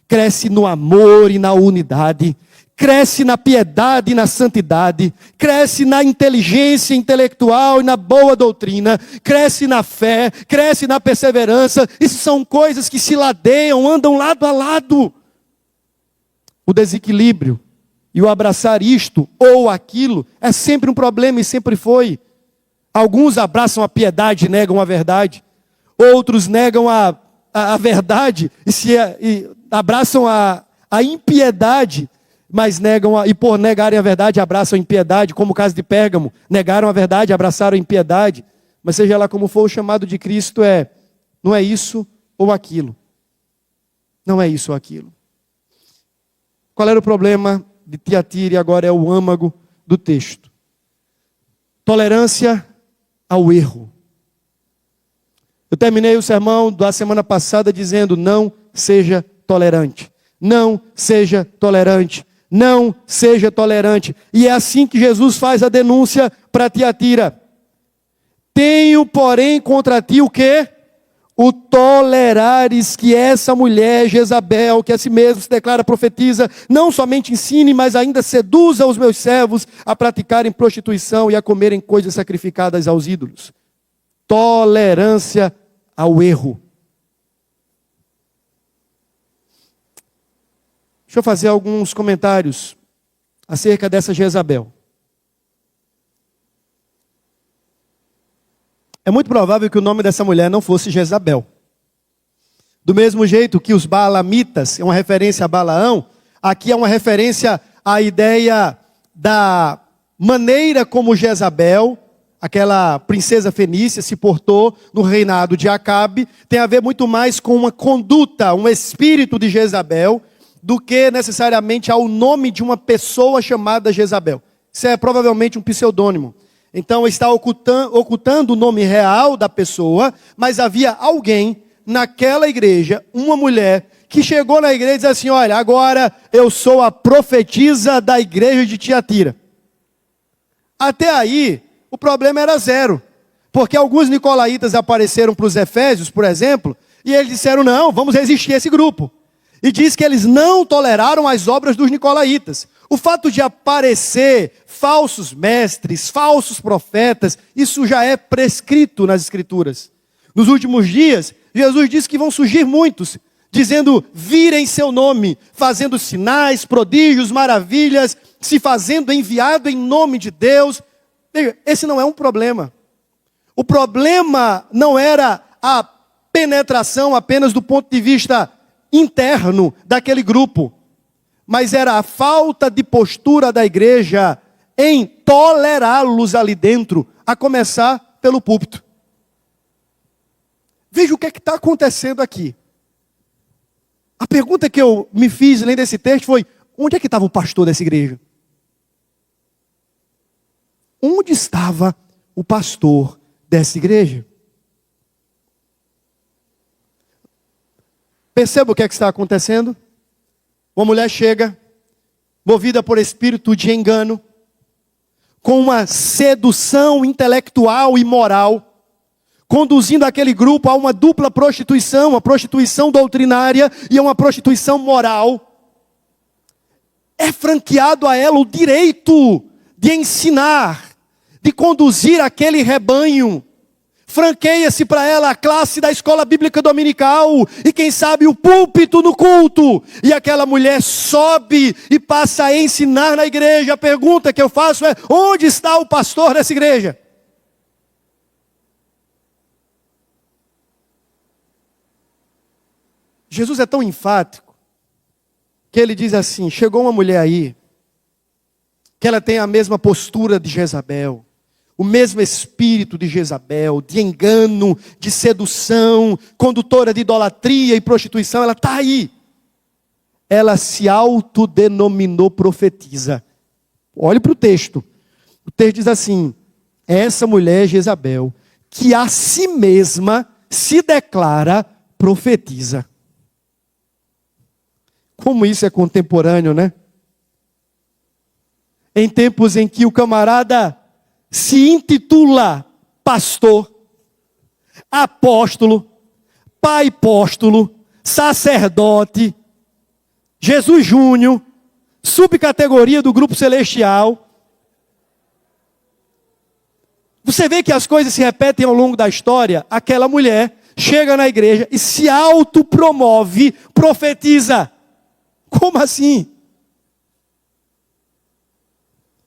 cresce no amor e na unidade, cresce na piedade e na santidade, cresce na inteligência intelectual e na boa doutrina, cresce na fé, cresce na perseverança. Isso são coisas que se ladeiam, andam lado a lado. O desequilíbrio e o abraçar isto ou aquilo é sempre um problema e sempre foi. Alguns abraçam a piedade e negam a verdade. Outros negam a verdade e abraçam a impiedade, mas negam, e por negarem a verdade, abraçam a impiedade, como o caso de Pérgamo. Negaram a verdade, abraçaram a impiedade. Mas seja lá como for, o chamado de Cristo não é isso ou aquilo. Não é isso ou aquilo. Qual era o problema de Tiatira e agora é o âmago do texto? Tolerância ao erro. Eu terminei o sermão da semana passada dizendo: não seja tolerante. Não seja tolerante. Não seja tolerante. E é assim que Jesus faz a denúncia para Tiatira. Tenho, porém, contra ti o quê? O tolerares que essa mulher, Jezabel, que a si mesmo se declara profetiza, não somente ensine, mas ainda seduza os meus servos a praticarem prostituição e a comerem coisas sacrificadas aos ídolos. Tolerância ao erro. Deixa eu fazer alguns comentários acerca dessa Jezabel. É muito provável que o nome dessa mulher não fosse Jezabel. Do mesmo jeito que os Baalamitas é uma referência a Balaão, aqui é uma referência à ideia da maneira como Jezabel, aquela princesa fenícia, se portou no reinado de Acabe. Tem a ver muito mais com uma conduta, um espírito de Jezabel, do que necessariamente ao nome de uma pessoa chamada Jezabel. Isso é provavelmente um pseudônimo. Então está ocultando o nome real da pessoa, mas havia alguém naquela igreja, uma mulher, que chegou na igreja e disse assim: olha, agora eu sou a profetisa da igreja de Tiatira. Até aí, o problema era zero. Porque alguns nicolaítas apareceram para os efésios, por exemplo, e eles disseram: não, vamos resistir a esse grupo. E diz que eles não toleraram as obras dos nicolaítas. O fato de aparecer falsos mestres, falsos profetas, isso já é prescrito nas Escrituras. Nos últimos dias, Jesus disse que vão surgir muitos, dizendo: vir em seu nome, fazendo sinais, prodígios, maravilhas, se fazendo enviado em nome de Deus. Veja, esse não é um problema. O problema não era a penetração apenas do ponto de vista interno daquele grupo, mas era a falta de postura da igreja em tolerá-los ali dentro, a começar pelo púlpito. Veja o que é que está acontecendo aqui. A pergunta que eu me fiz lendo esse texto foi: onde é que estava o pastor dessa igreja? Onde estava o pastor dessa igreja? Perceba o que é que está acontecendo? Uma mulher chega, movida por espírito de engano, com uma sedução intelectual e moral, conduzindo aquele grupo a uma dupla prostituição, uma prostituição doutrinária e uma prostituição moral. É franqueado a ela o direito de ensinar, de conduzir aquele rebanho. Franqueia-se para ela a classe da escola bíblica dominical e quem sabe o púlpito no culto. E aquela mulher sobe e passa a ensinar na igreja. A pergunta que eu faço é: onde está o pastor dessa igreja? Jesus é tão enfático que ele diz assim: chegou uma mulher aí que ela tem a mesma postura de Jezabel, o mesmo espírito de Jezabel, de engano, de sedução, condutora de idolatria e prostituição. Ela está aí. Ela se autodenominou profetisa. Olhe para o texto. O texto diz assim: essa mulher Jezabel, que a si mesma se declara profetisa. Como isso é contemporâneo, né? Em tempos em que o camarada se intitula pastor, apóstolo, pai apóstolo, sacerdote, Jesus Júnior, subcategoria do grupo celestial. Você vê que as coisas se repetem ao longo da história. Aquela mulher chega na igreja e se autopromove, profetiza. Como assim?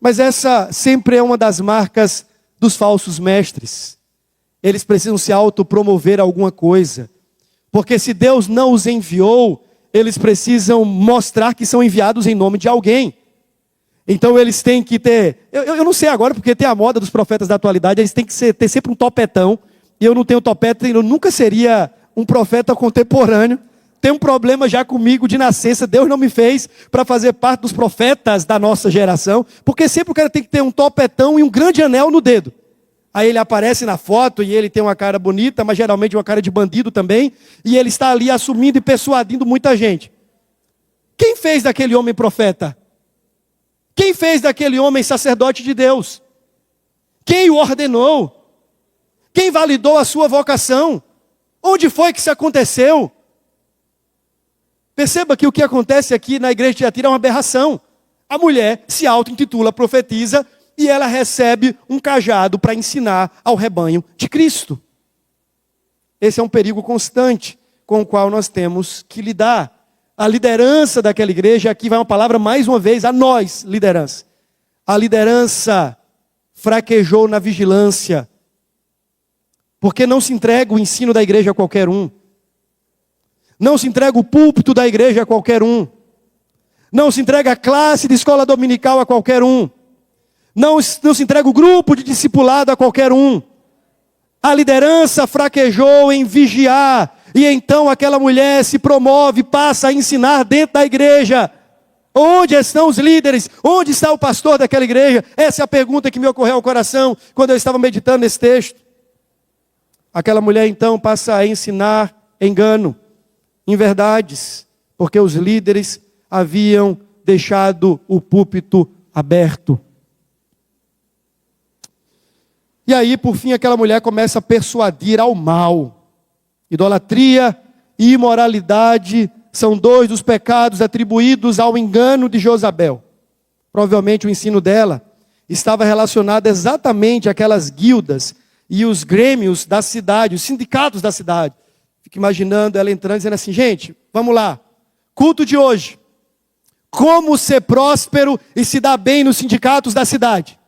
Mas essa sempre é uma das marcas dos falsos mestres. Eles precisam se autopromover alguma coisa. Porque se Deus não os enviou, eles precisam mostrar que são enviados em nome de alguém. Então eles têm que ter... Eu não sei agora, porque tem a moda dos profetas da atualidade, eles têm que ter sempre um topetão. E eu não tenho topete, eu nunca seria um profeta contemporâneo. Tem um problema já comigo de nascença. Deus não me fez para fazer parte dos profetas da nossa geração. Porque sempre o cara tem que ter um topetão e um grande anel no dedo. Aí ele aparece na foto e ele tem uma cara bonita, mas geralmente uma cara de bandido também. E ele está ali assumindo e persuadindo muita gente. Quem fez daquele homem profeta? Quem fez daquele homem sacerdote de Deus? Quem o ordenou? Quem validou a sua vocação? Onde foi que isso aconteceu? Perceba que o que acontece aqui na igreja de Tiatira é uma aberração. A mulher se auto-intitula profetisa e ela recebe um cajado para ensinar ao rebanho de Cristo. Esse é um perigo constante com o qual nós temos que lidar. A liderança daquela igreja, aqui vai uma palavra mais uma vez, a nós, liderança. A liderança fraquejou na vigilância, porque não se entrega o ensino da igreja a qualquer um. Não se entrega o púlpito da igreja a qualquer um. Não se entrega a classe de escola dominical a qualquer um. Não se entrega o grupo de discipulado a qualquer um. A liderança fraquejou em vigiar. E então aquela mulher se promove, passa a ensinar dentro da igreja. Onde estão os líderes? Onde está o pastor daquela igreja? Essa é a pergunta que me ocorreu ao coração quando eu estava meditando nesse texto. Aquela mulher então passa a ensinar engano, inverdades, porque os líderes haviam deixado o púlpito aberto. E aí, por fim, aquela mulher começa a persuadir ao mal. Idolatria e imoralidade são dois dos pecados atribuídos ao engano de Jezabel. Provavelmente o ensino dela estava relacionado exatamente àquelas guildas e os grêmios da cidade, os sindicatos da cidade. Fico imaginando ela entrando e dizendo assim: gente, vamos lá, culto de hoje. Como ser próspero e se dar bem nos sindicatos da cidade.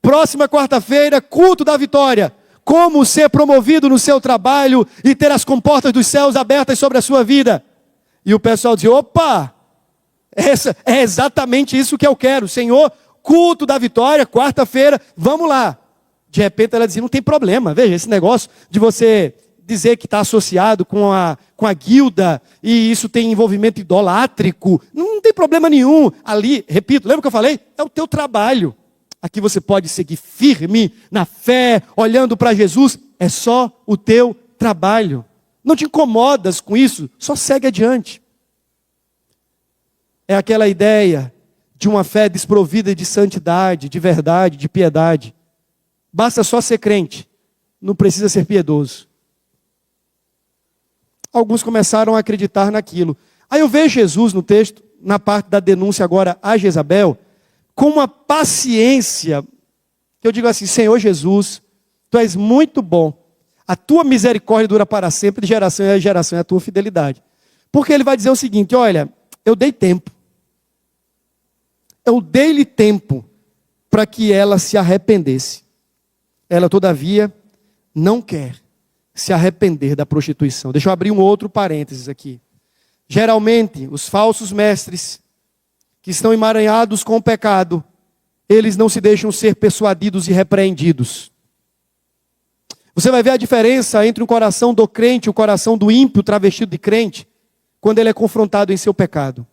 Próxima quarta-feira, culto da vitória. Como ser promovido no seu trabalho e ter as comportas dos céus abertas sobre a sua vida. E o pessoal diz: opa, é exatamente isso que eu quero. Senhor, culto da vitória, quarta-feira, vamos lá. De repente ela dizia: não tem problema, veja, esse negócio de você dizer que está associado com a guilda, e isso tem envolvimento idolátrico, não tem problema nenhum. Ali, repito, lembra que eu falei? É o teu trabalho. Aqui você pode seguir firme na fé, olhando para Jesus, é só o teu trabalho. Não te incomodas com isso, só segue adiante. É aquela ideia de uma fé desprovida de santidade, de verdade, de piedade. Basta só ser crente, não precisa ser piedoso. Alguns começaram a acreditar naquilo. Aí eu vejo Jesus no texto, na parte da denúncia agora a Jezabel, com uma paciência, que eu digo assim: Senhor Jesus, Tu és muito bom, a Tua misericórdia dura para sempre, de geração em geração, é a Tua fidelidade. Porque Ele vai dizer o seguinte: olha, eu dei tempo, eu dei-lhe tempo para que ela se arrependesse. Ela, todavia, não quer se arrepender da prostituição. Deixa eu abrir um outro parênteses aqui. Geralmente, os falsos mestres que estão emaranhados com o pecado, eles não se deixam ser persuadidos e repreendidos. Você vai ver a diferença entre o coração do crente e o coração do ímpio travestido de crente, quando ele é confrontado em seu pecado.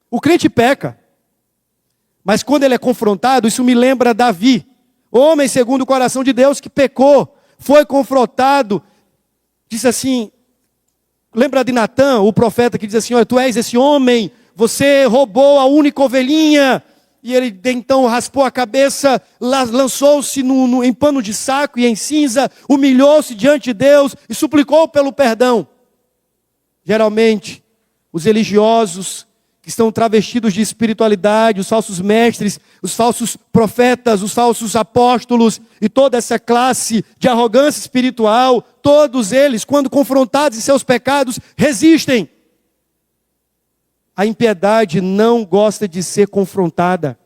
O crente peca, mas quando ele é confrontado, isso me lembra Davi, homem segundo o coração de Deus que pecou, foi confrontado, disse assim, lembra de Natã, o profeta que diz assim: olha, tu és esse homem, você roubou a única ovelhinha. E ele então raspou a cabeça, lançou-se em pano de saco e em cinza, humilhou-se diante de Deus e suplicou pelo perdão. Geralmente, os religiosos que estão travestidos de espiritualidade, os falsos mestres, os falsos profetas, os falsos apóstolos e toda essa classe de arrogância espiritual, todos eles, quando confrontados em seus pecados, resistem. A impiedade não gosta de ser confrontada.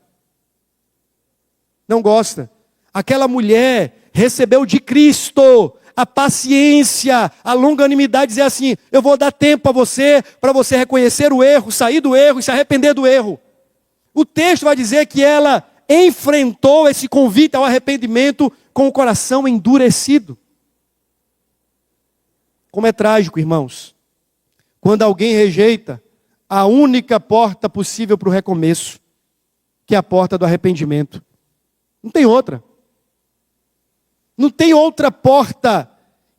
Não gosta. Aquela mulher recebeu de Cristo a paciência, a longanimidade, dizer assim: eu vou dar tempo a você, para você reconhecer o erro, sair do erro e se arrepender do erro. O texto vai dizer que ela enfrentou esse convite ao arrependimento com o coração endurecido. Como é trágico, irmãos, quando alguém rejeita a única porta possível para o recomeço, que é a porta do arrependimento. Não tem outra. Não tem outra porta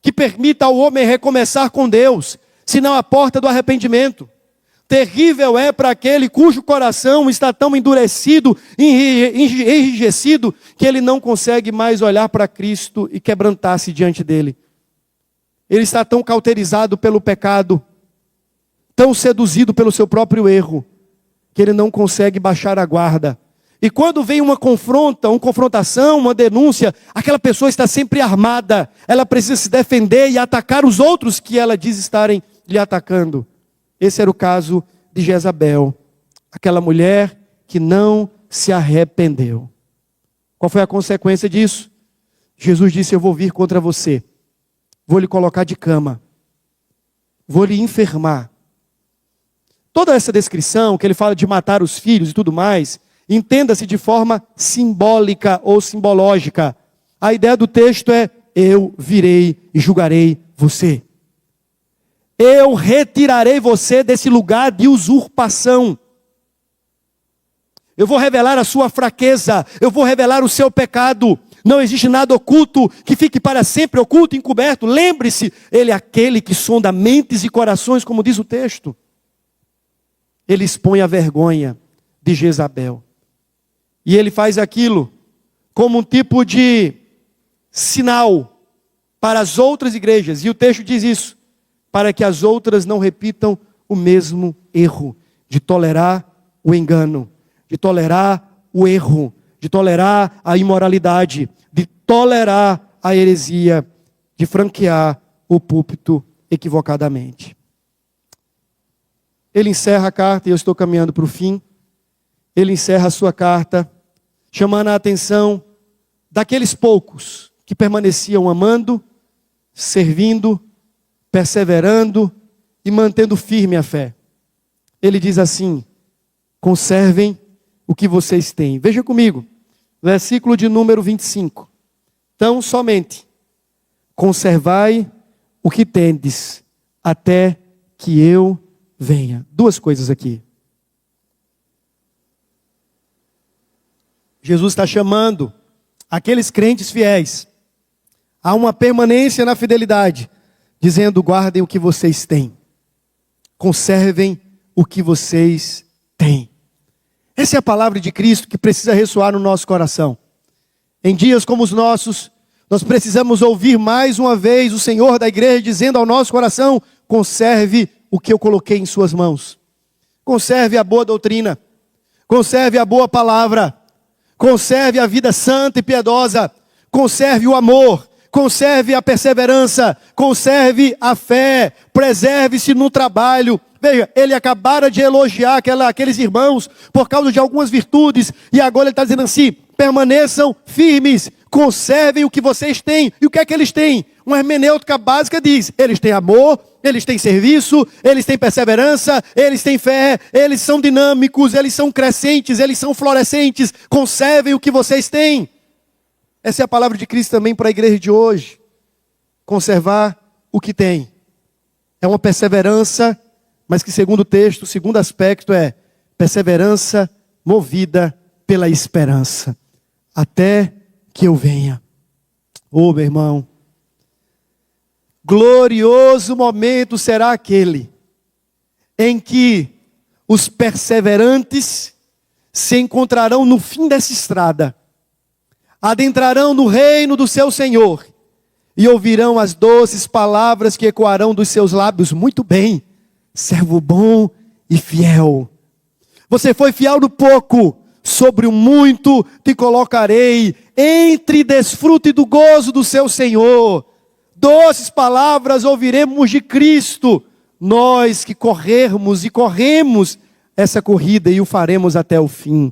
que permita ao homem recomeçar com Deus, senão a porta do arrependimento. Terrível é para aquele cujo coração está tão endurecido, enrijecido, que ele não consegue mais olhar para Cristo e quebrantar-se diante dele. Ele está tão cauterizado pelo pecado, tão seduzido pelo seu próprio erro, que ele não consegue baixar a guarda. E quando vem uma confrontação, uma denúncia, aquela pessoa está sempre armada. Ela precisa se defender e atacar os outros que ela diz estarem lhe atacando. Esse era o caso de Jezabel, aquela mulher que não se arrependeu. Qual foi a consequência disso? Jesus disse: eu vou vir contra você, vou lhe colocar de cama, vou lhe enfermar. Toda essa descrição, que ele fala de matar os filhos e tudo mais, entenda-se de forma simbólica ou simbológica. A ideia do texto é: eu virei e julgarei você. Eu retirarei você desse lugar de usurpação. Eu vou revelar a sua fraqueza, eu vou revelar o seu pecado. Não existe nada oculto que fique para sempre oculto, encoberto. Lembre-se, ele é aquele que sonda mentes e corações, como diz o texto. Ele expõe a vergonha de Jezabel. E ele faz aquilo como um tipo de sinal para as outras igrejas. E o texto diz isso: para que as outras não repitam o mesmo erro, de tolerar o engano, de tolerar o erro, de tolerar a imoralidade, de tolerar a heresia, de franquear o púlpito equivocadamente. Ele encerra a carta, e eu estou caminhando para o fim. Ele encerra a sua carta, chamando a atenção daqueles poucos que permaneciam amando, servindo, perseverando e mantendo firme a fé. Ele diz assim: conservem o que vocês têm. Veja comigo, versículo de número 25. Tão somente conservai o que tendes, até que eu venha. Duas coisas aqui. Jesus está chamando aqueles crentes fiéis a uma permanência na fidelidade, dizendo: guardem o que vocês têm, conservem o que vocês têm. Essa é a palavra de Cristo que precisa ressoar no nosso coração. Em dias como os nossos, nós precisamos ouvir mais uma vez o Senhor da igreja dizendo ao nosso coração: conserve o que eu coloquei em suas mãos. Conserve a boa doutrina, conserve a boa palavra, conserve a vida santa e piedosa, conserve o amor, conserve a perseverança, conserve a fé, preserve-se no trabalho. Veja, ele acabara de elogiar aqueles irmãos por causa de algumas virtudes, e agora ele está dizendo assim: permaneçam firmes, conservem o que vocês têm. E o que é que eles têm? Uma hermenêutica básica diz: eles têm amor, eles têm serviço, eles têm perseverança, eles têm fé, eles são dinâmicos, eles são crescentes, eles são florescentes. Conservem o que vocês têm. Essa é a palavra de Cristo também para a igreja de hoje. Conservar o que tem. É uma perseverança, mas que segundo o texto, o segundo aspecto é perseverança movida pela esperança. Até que eu venha. Oh, meu irmão, glorioso momento será aquele em que os perseverantes se encontrarão no fim dessa estrada, adentrarão no reino do seu Senhor e ouvirão as doces palavras que ecoarão dos seus lábios: muito bem, servo bom e fiel. Você foi fiel no pouco, sobre o muito te colocarei. Entre e desfrute do gozo do seu Senhor. Doces palavras ouviremos de Cristo, nós que corrermos e corremos essa corrida e o faremos até o fim.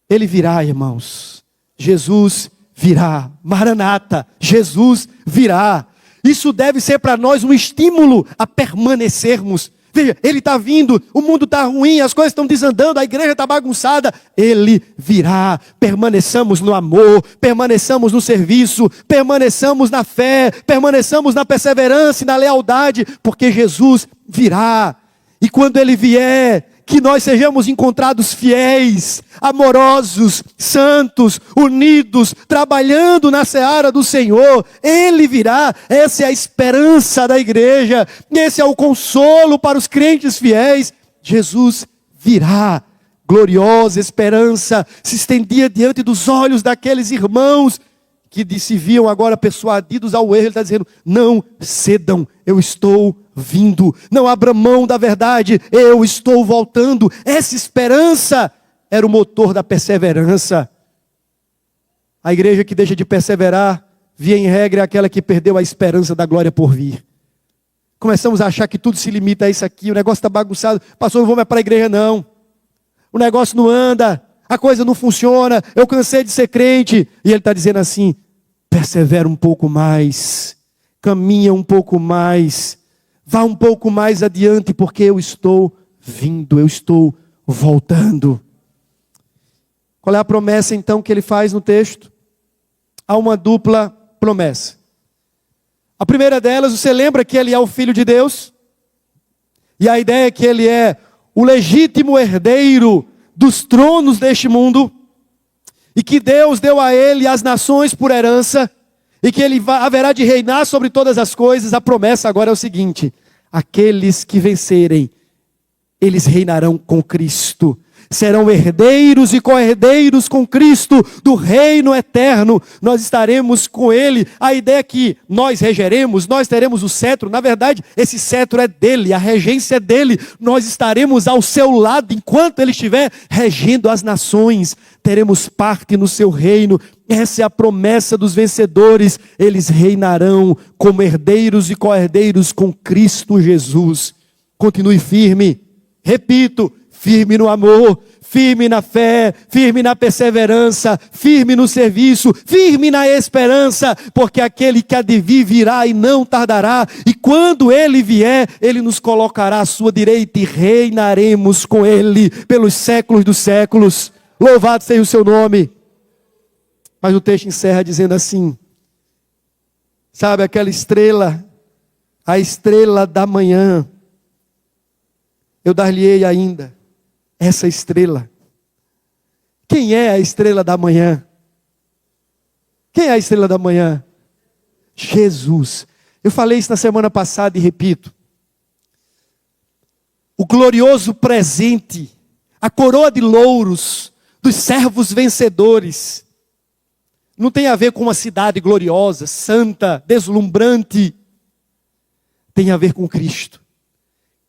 Ele virá, irmãos. Jesus virá. Maranata, Jesus virá. Isso deve ser para nós um estímulo a permanecermos. Veja, ele está vindo, o mundo está ruim, as coisas estão desandando, a igreja está bagunçada. Ele virá. Permaneçamos no amor, permaneçamos no serviço, permaneçamos na fé, permaneçamos na perseverança e na lealdade, porque Jesus virá. E quando ele vier, que nós sejamos encontrados fiéis, amorosos, santos, unidos, trabalhando na seara do Senhor. Ele virá. Essa é a esperança da igreja. Esse é o consolo para os crentes fiéis. Jesus virá. Gloriosa esperança se estendia diante dos olhos daqueles irmãos que se viam agora persuadidos ao erro. Ele está dizendo: não cedam, eu estou vindo. Não abra mão da verdade, eu estou voltando. Essa esperança era o motor da perseverança. A igreja que deixa de perseverar, via em regra, é aquela que perdeu a esperança da glória por vir. Começamos a achar que tudo se limita a isso aqui, o negócio está bagunçado. Pastor, não vou mais para a igreja não. O negócio não anda, a coisa não funciona, eu cansei de ser crente. E ele está dizendo assim: persevera um pouco mais, caminha um pouco mais, vá um pouco mais adiante, porque eu estou vindo, eu estou voltando. Qual é a promessa então que ele faz no texto? Há uma dupla promessa. A primeira delas, você lembra que ele é o Filho de Deus? E a ideia é que ele é o legítimo herdeiro dos tronos deste mundo, e que Deus deu a ele as nações por herança, e que ele haverá de reinar sobre todas as coisas. A promessa agora é o seguinte: aqueles que vencerem, eles reinarão com Cristo. Serão herdeiros e co-herdeiros com Cristo do reino eterno. Nós estaremos com Ele. A ideia é que nós regeremos, nós teremos o cetro. Na verdade, esse cetro é dele, a regência é dele. Nós estaremos ao seu lado enquanto Ele estiver regendo as nações. Teremos parte no seu reino. Essa é a promessa dos vencedores. Eles reinarão como herdeiros e co-herdeiros com Cristo Jesus. Continue firme. Repito, firme no amor, firme na fé, firme na perseverança, firme no serviço, firme na esperança, porque aquele que há de vir virá e não tardará, e quando ele vier, ele nos colocará à sua direita e reinaremos com ele pelos séculos dos séculos. Louvado seja o seu nome. Mas o texto encerra dizendo assim: sabe aquela estrela, a estrela da manhã, eu dar-lhe-ei ainda essa estrela. Quem é a estrela da manhã? Quem é a estrela da manhã? Jesus. Eu falei isso na semana passada e repito. O glorioso presente, a coroa de louros dos servos vencedores, não tem a ver com uma cidade gloriosa, santa, deslumbrante. Tem a ver com Cristo.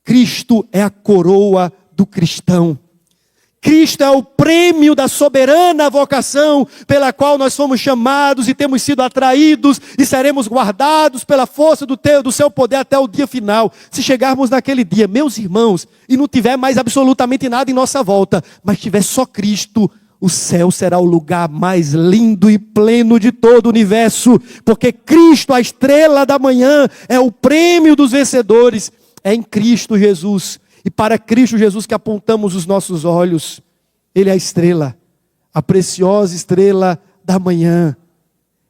Cristo é a coroa do cristão. Cristo é o prêmio da soberana vocação pela qual nós fomos chamados e temos sido atraídos e seremos guardados pela força do seu poder até o dia final. Se chegarmos naquele dia, meus irmãos, e não tiver mais absolutamente nada em nossa volta, mas tiver só Cristo, o céu será o lugar mais lindo e pleno de todo o universo, porque Cristo, a estrela da manhã, é o prêmio dos vencedores. É em Cristo Jesus. E para Cristo Jesus que apontamos os nossos olhos. Ele é a estrela, a preciosa estrela da manhã.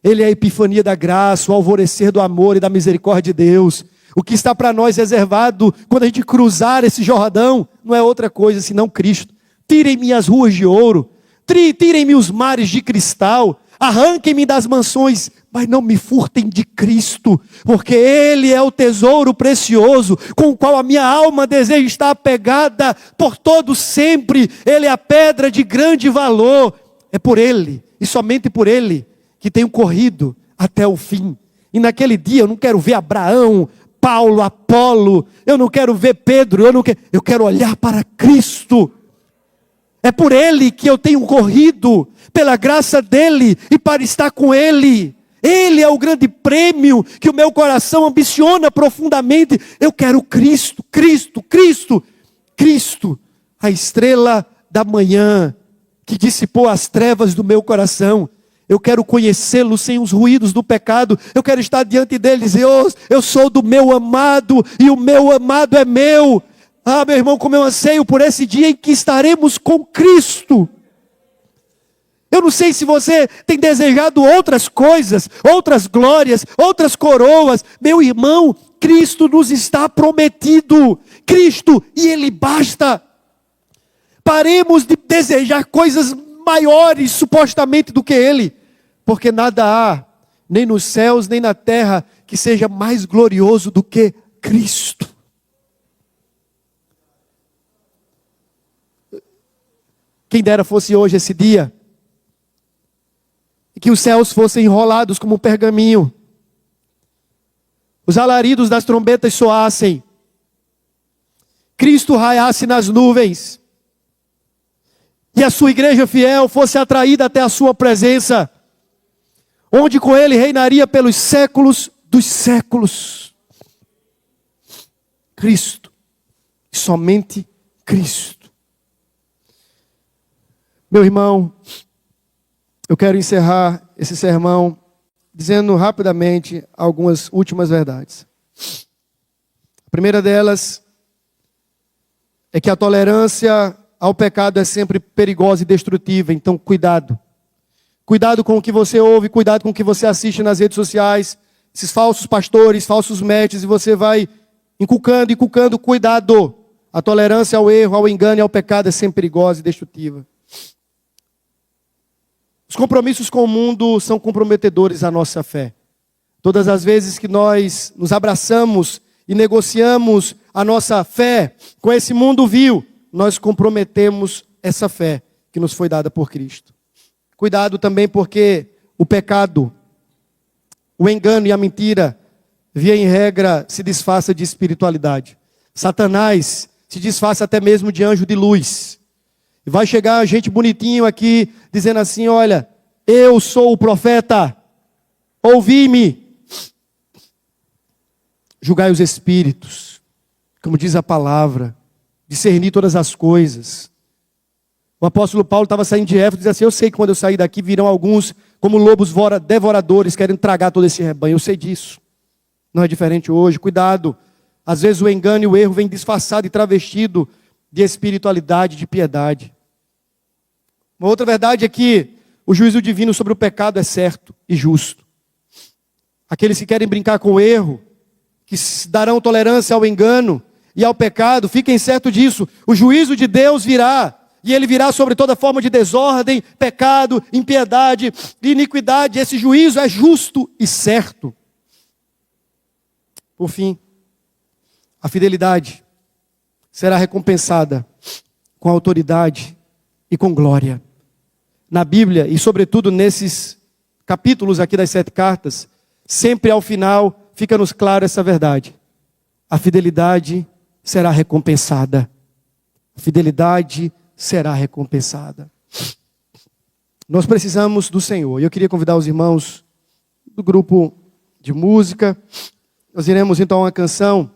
Ele é a epifania da graça, o alvorecer do amor e da misericórdia de Deus. O que está para nós reservado quando a gente cruzar esse Jordão não é outra coisa senão Cristo. Tirem-me as ruas de ouro, tirem-me os mares de cristal, arranquem-me das mansões, mas não me furtem de Cristo, porque Ele é o tesouro precioso, com o qual a minha alma deseja estar apegada por todo sempre. Ele é a pedra de grande valor. É por Ele, e somente por Ele, que tenho corrido até o fim. E naquele dia eu não quero ver Abraão, Paulo, Apolo, eu não quero ver Pedro, eu quero olhar para Cristo. É por Ele que eu tenho corrido, pela graça dEle e para estar com Ele. Ele é o grande prêmio que o meu coração ambiciona profundamente. Eu quero Cristo, Cristo, Cristo, Cristo, a estrela da manhã que dissipou as trevas do meu coração. Eu quero conhecê-lo sem os ruídos do pecado. Eu quero estar diante dele e dizer: eu sou do meu amado e o meu amado é meu. Ah, meu irmão, como eu anseio por esse dia em que estaremos com Cristo. Eu não sei se você tem desejado outras coisas, outras glórias, outras coroas. Meu irmão, Cristo nos está prometido. Cristo, e Ele basta. Paremos de desejar coisas maiores, supostamente, do que Ele. Porque nada há, nem nos céus, nem na terra, que seja mais glorioso do que Cristo. Quem dera fosse hoje esse dia, e que os céus fossem enrolados como um pergaminho, os alaridos das trombetas soassem, Cristo raiasse nas nuvens, e a sua igreja fiel fosse atraída até a sua presença, onde com Ele reinaria pelos séculos dos séculos. Cristo, somente Cristo. Meu irmão, eu quero encerrar esse sermão dizendo rapidamente algumas últimas verdades. A primeira delas é que a tolerância ao pecado é sempre perigosa e destrutiva, então cuidado. Cuidado com o que você ouve, cuidado com o que você assiste nas redes sociais, esses falsos pastores, falsos mestres, e você vai inculcando, cuidado. A tolerância ao erro, ao engano e ao pecado é sempre perigosa e destrutiva. Os compromissos com o mundo são comprometedores à nossa fé. Todas as vezes que nós nos abraçamos e negociamos a nossa fé com esse mundo vil, nós comprometemos essa fé que nos foi dada por Cristo. Cuidado também porque o pecado, o engano e a mentira, via em regra, se disfarça de espiritualidade. Satanás se disfarça até mesmo de anjo de luz. E vai chegar gente bonitinho aqui, dizendo assim, olha, eu sou o profeta, ouvi-me. Julgai os espíritos, como diz a palavra, discernir todas as coisas. O apóstolo Paulo estava saindo de Éfeso e dizia assim, eu sei que quando eu sair daqui virão alguns como lobos devoradores, querendo tragar todo esse rebanho. Eu sei disso. Não é diferente hoje. Cuidado. Às vezes o engano e o erro vem disfarçado e travestido de espiritualidade, de piedade. Uma outra verdade é que o juízo divino sobre o pecado é certo e justo. Aqueles que querem brincar com o erro, que darão tolerância ao engano e ao pecado, fiquem certos disso. O juízo de Deus virá. E ele virá sobre toda forma de desordem, pecado, impiedade, iniquidade. Esse juízo é justo e certo. Por fim, a fidelidade será recompensada com autoridade e com glória. Na Bíblia, e sobretudo nesses capítulos aqui das 7 cartas, sempre ao final fica-nos claro essa verdade. A fidelidade será recompensada. A fidelidade será recompensada. Nós precisamos do Senhor. E eu queria convidar os irmãos do grupo de música. Nós iremos então a uma canção.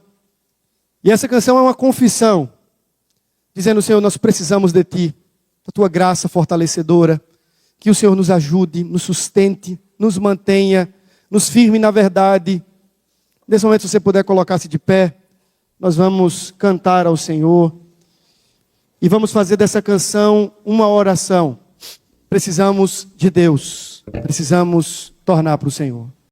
E essa canção é uma confissão. Dizendo, Senhor, nós precisamos de Ti. Da Tua graça fortalecedora. Que o Senhor nos ajude, nos sustente, nos mantenha, nos firme na verdade. Nesse momento, se você puder colocar-se de pé, nós vamos cantar ao Senhor. E vamos fazer dessa canção uma oração. Precisamos de Deus. Precisamos tornar para o Senhor.